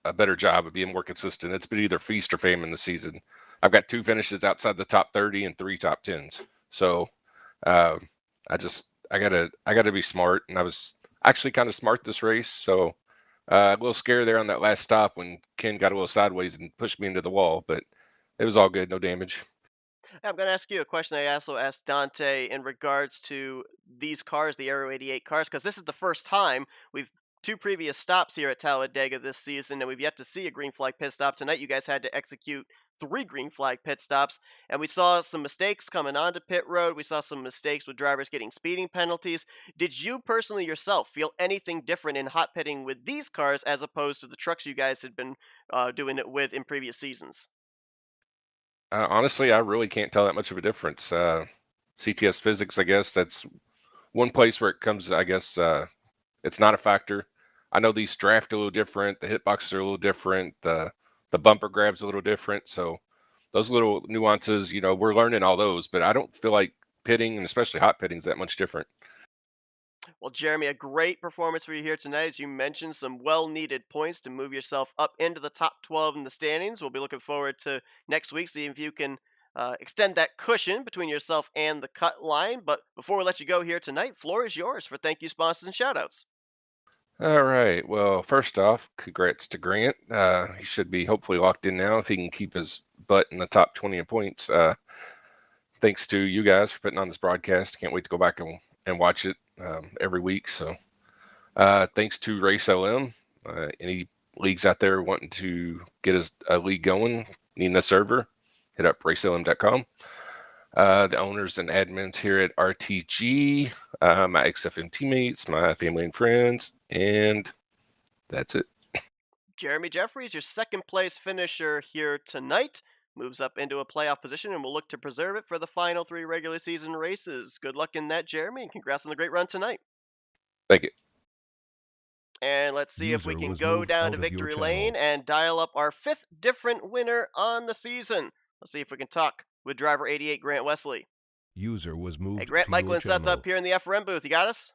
a better job of being more consistent. It's been either feast or famine this season. I've got 2 finishes outside the top 30 and 3 top 10s. So uh, I gotta be smart, and I was actually kind of smart this race. So a little scare there on that last stop when Ken got a little sideways and pushed me into the wall, but it was all good, no damage. I'm going to ask you a question I also asked Dante in regards to these cars, the Aero 88 cars, because this is the first time we've 2 previous stops here at Talladega this season, and we've yet to see a green flag pit stop. Tonight, you guys had to execute 3 green flag pit stops, and we saw some mistakes coming onto pit road. We saw some mistakes with drivers getting speeding penalties. Did you personally yourself feel anything different in hot pitting with these cars as opposed to the trucks you guys had been doing it with in previous seasons? Honestly, I really can't tell that much of a difference. CTS physics, I guess that's one place where it comes. I guess it's not a factor. I know these draft a little different. The hitboxes are a little different. The bumper grabs a little different. So those little nuances, we're learning all those. But I don't feel like pitting, and especially hot pitting, is that much different. Well, Jeremy, a great performance for you here tonight. As you mentioned, some well needed points to move yourself up into the top 12 in the standings. We'll be looking forward to next week, seeing if you can extend that cushion between yourself and the cut line. But before we let you go here tonight, floor is yours for thank you, sponsors, and shoutouts. All right. Well, first off, congrats to Grant. He should be hopefully locked in now if he can keep his butt in the top 20 in points. Thanks to you guys for putting on this broadcast. Can't wait to go back and watch it every week. So thanks to Race LM. Any leagues out there wanting to get a league going, needing a server, hit up racelm.com. The owners and admins here at RTG, my XFM teammates, my family and friends, and that's it. Jeremy Jeffries, your second place finisher here tonight, moves up into a playoff position and will look to preserve it for the final 3 regular season races. Good luck in that, Jeremy, and congrats on the great run tonight. Thank you. And let's see if we User can was go moved down out to of your victory channel. lane and dial up our 5th different winner on the season. Let's see if we can talk with driver 88, Grant Wesley. User was moved Hey, Grant, to Michael, your and Seth channel. up here in the FRM booth. You got us?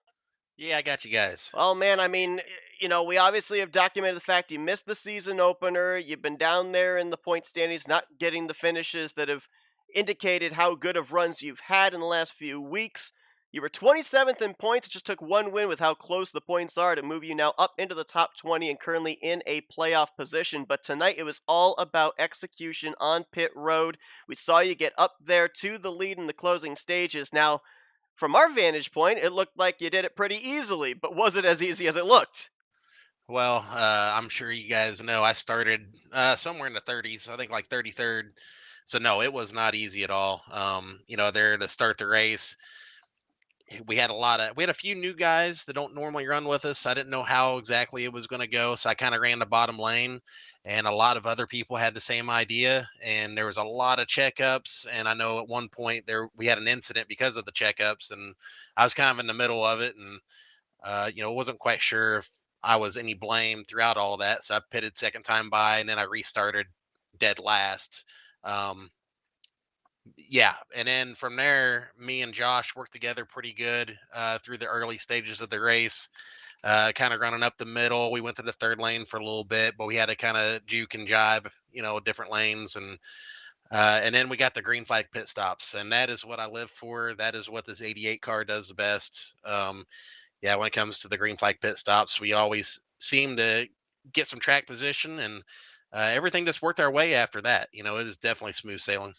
Yeah, I got you guys. Well, man, I mean, we obviously have documented the fact you missed the season opener. You've been down there in the point standings, not getting the finishes that have indicated how good of runs you've had in the last few weeks. You were 27th in points. It just took 1 win with how close the points are to move you now up into the top 20 and currently in a playoff position. But tonight it was all about execution on pit road. We saw you get up there to the lead in the closing stages. Now, from our vantage point, it looked like you did it pretty easily, but was it as easy as it looked? Well, I'm sure you guys know I started somewhere in the 30s, I think like 33rd. So no, it was not easy at all. There to start the race, we had a few new guys that don't normally run with us. I didn't know how exactly it was going to go, so I kind of ran the bottom lane, and a lot of other people had the same idea. And there was a lot of checkups, and I know at one point there we had an incident because of the checkups, and I was kind of in the middle of it, and wasn't quite sure if I was any blame throughout all that. So I pitted second time by, and then I restarted dead last. Um, yeah, and then from there, me and Josh worked together pretty good through the early stages of the race. Kind of running up the middle. We went to the third lane for a little bit, but we had to kind of juke and jibe, different lanes, and then we got the green flag pit stops, and that is what I live for. That is what this 88 car does the best. Yeah, when it comes to the green flag pit stops, we always seem to get some track position, and everything just worked our way after that. It is definitely smooth sailing.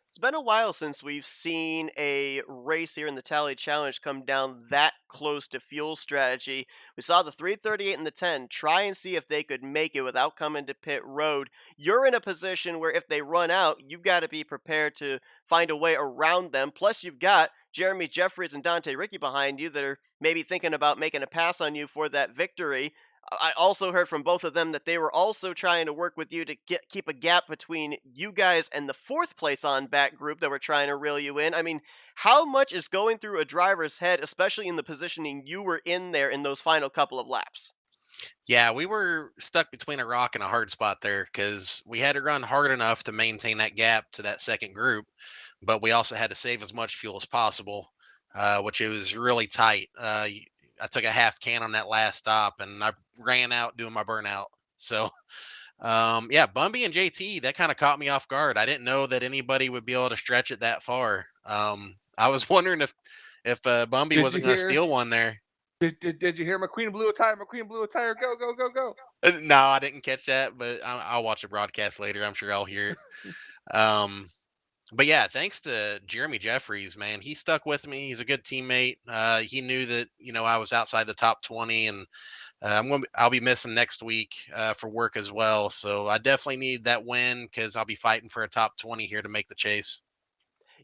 It's been a while since we've seen a race here in the Tally Challenge come down that close to fuel strategy. We saw the 338 and the 10 try and see if they could make it without coming to pit road. You're in a position where if they run out, you've got to be prepared to find a way around them. Plus, you've got Jeremy Jeffries and Dante Ricky behind you that are maybe thinking about making a pass on you for that victory. I also heard from both of them that they were also trying to work with you to keep a gap between you guys and the fourth place on back group that were trying to reel you in. I mean, how much is going through a driver's head, especially in the positioning you were in there in those final couple of laps? Yeah, we were stuck between a rock and a hard spot there because we had to run hard enough to maintain that gap to that second group, but we also had to save as much fuel as possible, which it was really tight. I took a half can on that last stop, and I ran out doing my burnout. So, yeah, Bumby and JT, that kind of caught me off guard. I didn't know that anybody would be able to stretch it that far. I was wondering if Bumby Did you wasn't going to hear? steal one there. Did you hear McQueen blew a tire? McQueen blew a tire. Go go go go. No, I didn't catch that, but I'll watch the broadcast later. I'm sure I'll hear it. But yeah, thanks to Jeremy Jeffries, man, he stuck with me. He's a good teammate. He knew that I was outside the top 20, and I'll be missing next week for work as well. So I definitely need that win because I'll be fighting for a top 20 here to make the chase.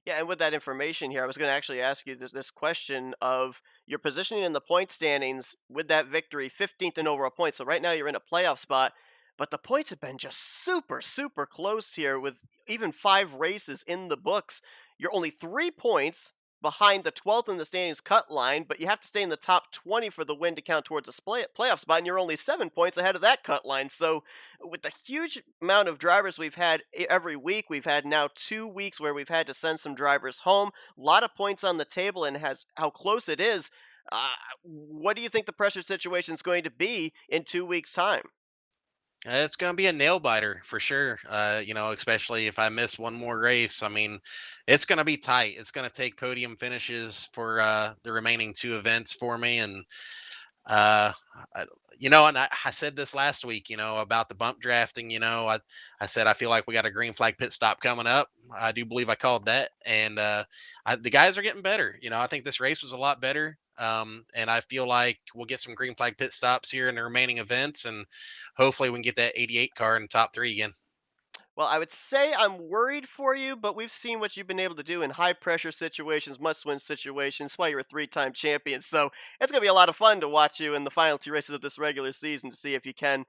Yeah, and with that information here, I was going to actually ask you this question of your positioning in the point standings with that victory, 15th in overall points. So right now you're in a playoff spot, but the points have been just super, super close here with even 5 races in the books. You're only 3 points behind the 12th in the standings cut line, but you have to stay in the top 20 for the win to count towards a playoff spot, and you're only 7 points ahead of that cut line. So with the huge amount of drivers we've had every week, we've had now 2 weeks where we've had to send some drivers home. A lot of points on the table, and has how close it is. What do you think the pressure situation is going to be in 2 weeks' time? It's going to be a nail biter for sure. Especially if I miss one more race. I mean, it's going to be tight. It's going to take podium finishes for the remaining 2 events for me, and Uh, I, and I said this last week, about the bump drafting. I said I feel like we got a green flag pit stop coming up. I do believe I called that, and the guys are getting better. I think this race was a lot better, and I feel like we'll get some green flag pit stops here in the remaining events, and hopefully we can get that 88 car in the top 3 again. Well, I would say I'm worried for you, but we've seen what you've been able to do in high pressure situations, must win situations. That's why you're a 3-time champion. So it's going to be a lot of fun to watch you in the final 2 races of this regular season to see if you can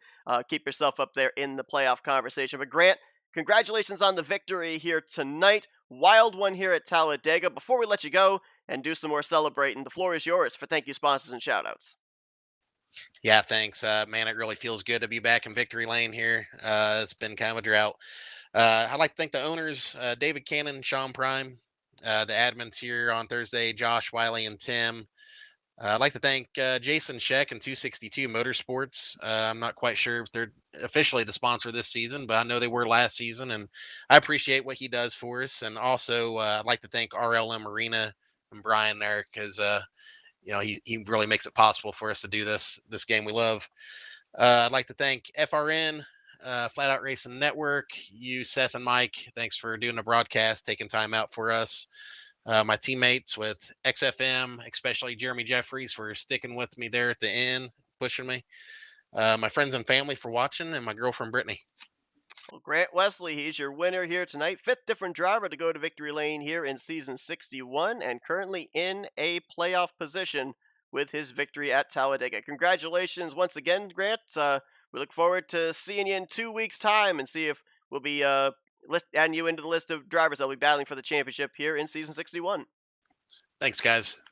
keep yourself up there in the playoff conversation. But Grant, congratulations on the victory here tonight. Wild one here at Talladega. Before we let you go and do some more celebrating, the floor is yours for thank you sponsors and shoutouts. Yeah, thanks, man. It really feels good to be back in victory lane here. It's been kind of a drought. I'd like to thank the owners, David Cannon, Sean Prime, the admins here on Thursday, Josh, Wiley, and Tim. I'd like to thank Jason Sheck and 262 Motorsports. I'm not quite sure if they're officially the sponsor this season, but I know they were last season, and I appreciate what he does for us. And also, I'd like to thank RLM Arena and Brian there because he really makes it possible for us to do this game we love. I'd like to thank FRN, Flatout Racing Network, you, Seth, and Mike. Thanks for doing the broadcast, taking time out for us. My teammates with XFM, especially Jeremy Jeffries, for sticking with me there at the end, pushing me. My friends and family for watching, and my girlfriend Brittany. Well, Grant Wesley, he's your winner here tonight. 5th different driver to go to victory lane here in season 61, and currently in a playoff position with his victory at Talladega. Congratulations once again, Grant. We look forward to seeing you in 2 weeks' time and see if we'll be adding you into the list of drivers that'll be battling for the championship here in season 61. Thanks, guys.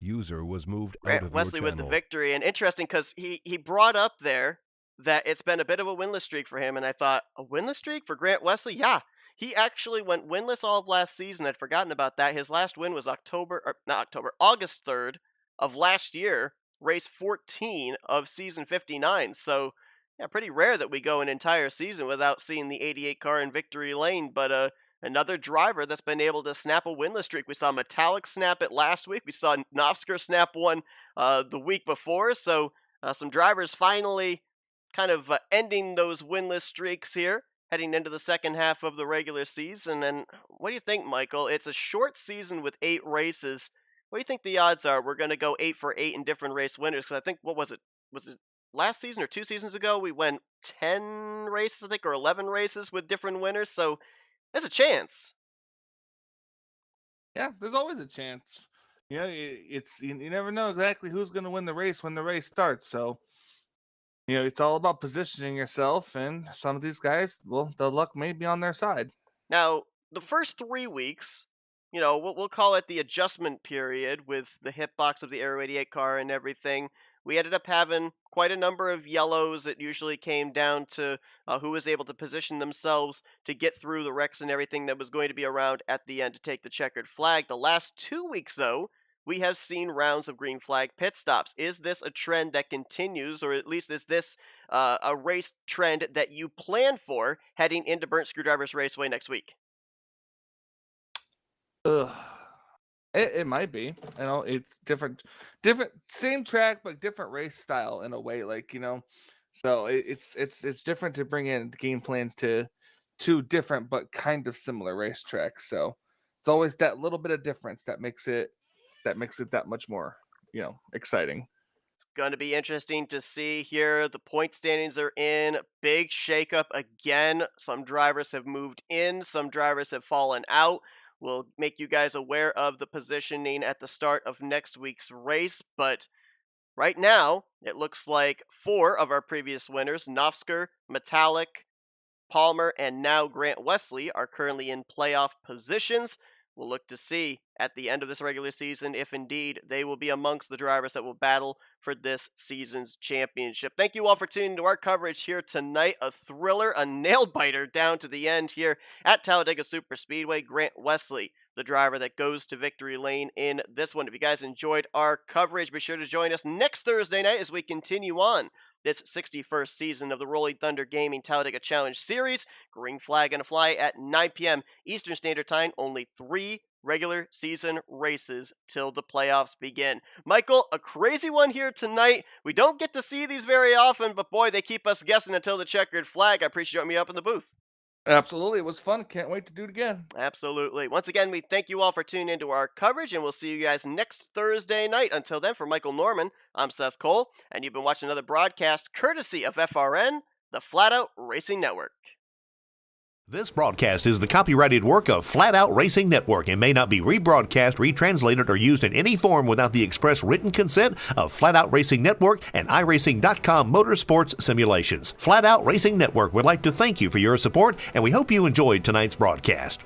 User was moved out Grant of your Wesley with the channel. victory, and interesting because he brought up there that it's been a bit of a winless streak for him, and I thought, a winless streak for Grant Wesley? Yeah, he actually went winless all of last season. I'd forgotten about that. His last win was August 3rd of last year, race 14 of season 59. So, yeah, pretty rare that we go an entire season without seeing the 88 car in victory lane, but another driver that's been able to snap a winless streak. We saw Metallic snap it last week. We saw Novsker snap one the week before. So some drivers finally kind of ending those winless streaks here, heading into the second half of the regular season. And what do you think, Michael? It's a short season with 8 races. What do you think the odds are we're going to go 8 for 8 in different race winners? Because I think, what was it? Was it last season or 2 seasons ago? We went 10 races, I think, or 11 races with different winners. So there's a chance. Yeah, there's always a chance. It's you never know exactly who's going to win the race when the race starts. So It's all about positioning yourself, and some of these guys, well, the luck may be on their side. Now, the first 3 weeks, we'll call it the adjustment period with the hitbox of the Aero 88 car and everything. We ended up having quite a number of yellows. It usually came down to who was able to position themselves to get through the wrecks and everything that was going to be around at the end to take the checkered flag. The last 2 weeks, though, we have seen rounds of green flag pit stops. Is this a trend that continues, or at least is this a race trend that you plan for heading into Burnt Screwdrivers Raceway next week? Ugh. It might be. It's different, same track but different race style in a way. So it's different to bring in game plans to two different but kind of similar racetracks. So it's always that little bit of difference that makes it that much more exciting. It's going to be interesting to see here. The point standings are in. Big shakeup again. Some drivers have moved in, some drivers have fallen out. We'll make you guys aware of the positioning at the start of next week's race, but right now, it looks like 4 of our previous winners, Nofsker, Metallic, Palmer, and now Grant Wesley, are currently in playoff positions. We'll look to see at the end of this regular season if indeed they will be amongst the drivers that will battle for this season's championship. Thank you all for tuning to our coverage here tonight. A thriller, a nail-biter down to the end here at Talladega Superspeedway. Grant Wesley, the driver that goes to victory lane in this one. If you guys enjoyed our coverage, be sure to join us next Thursday night as we continue on this 61st season of the Rolling Thunder Gaming Talladega Challenge Series. Green flag gonna fly at 9 p.m. Eastern Standard Time. Only 3 regular season races till the playoffs begin. Michael, a crazy one here tonight. We don't get to see these very often, but boy, they keep us guessing until the checkered flag. I appreciate you joining me up in the booth. Absolutely. It was fun. Can't wait to do it again. Absolutely. Once again, we thank you all for tuning into our coverage, and we'll see you guys next Thursday night. Until then, for Michael Norman, I'm Seth Cole, and you've been watching another broadcast courtesy of FRN, the Flatout Racing Network. This broadcast is the copyrighted work of Flatout Racing Network and may not be rebroadcast, retranslated, or used in any form without the express written consent of Flatout Racing Network and iRacing.com Motorsports Simulations. Flatout Racing Network would like to thank you for your support, and we hope you enjoyed tonight's broadcast.